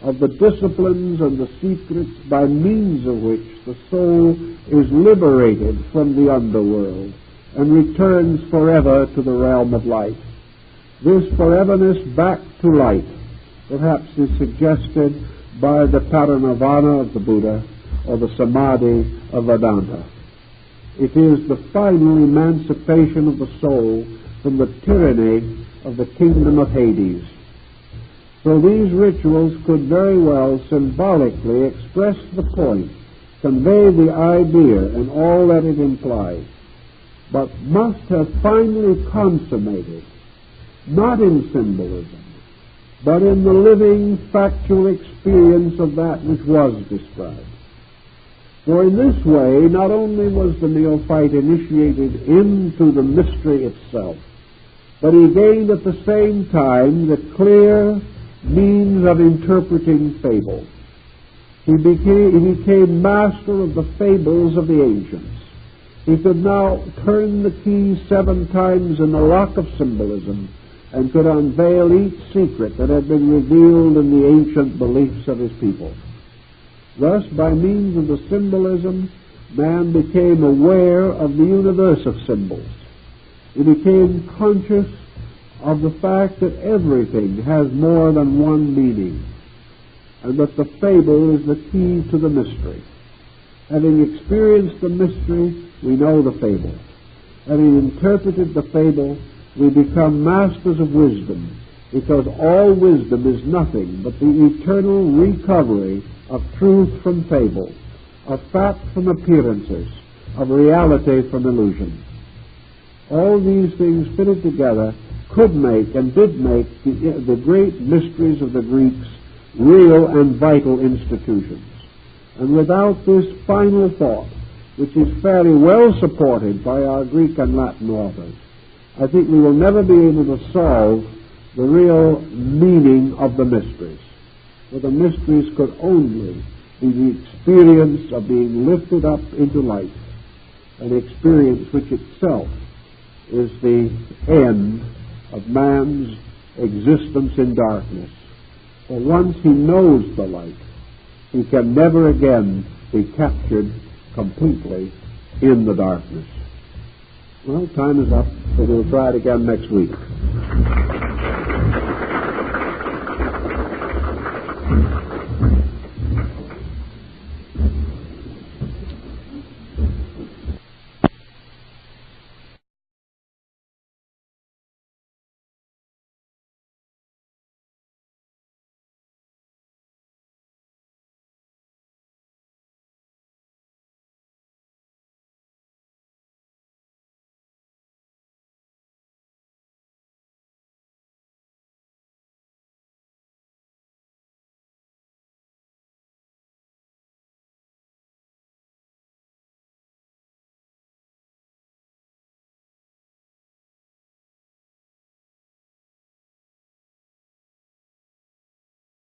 of the disciplines and the secrets by means of which the soul is liberated from the underworld and returns forever to the realm of light. This foreverness back to light perhaps is suggested by the parinirvana of the Buddha or the samadhi of Vedanta. It is the final emancipation of the soul from the tyranny of the kingdom of Hades. So these rituals could very well symbolically express the point, convey the idea and all that it implies, but must have finally consummated, not in symbolism, but in the living, factual experience of that which was described. For in this way, not only was the neophyte initiated into the mystery itself, but he gained at the same time the clear means of interpreting fable. He became master of the fables of the ancients. He could now turn the key 7 times in the lock of symbolism and could unveil each secret that had been revealed in the ancient beliefs of his people. Thus, by means of the symbolism, man became aware of the universe of symbols. He became conscious of the fact that everything has more than one meaning, and that the fable is the key to the mystery. Having experienced the mystery, we know the fable. Having interpreted the fable, we become masters of wisdom, because all wisdom is nothing but the eternal recovery of truth from fable, of fact from appearances, of reality from illusion. All these things fitted together could make and did make the great mysteries of the Greeks real and vital institutions. And without this final thought, which is fairly well supported by our Greek and Latin authors, I think we will never be able to solve the real meaning of the mysteries. For the mysteries could only be the experience of being lifted up into light, an experience which itself is the end of man's existence in darkness. For once he knows the light, he can never again be captured completely in the darkness. Well, time is up, so we'll try it again next week.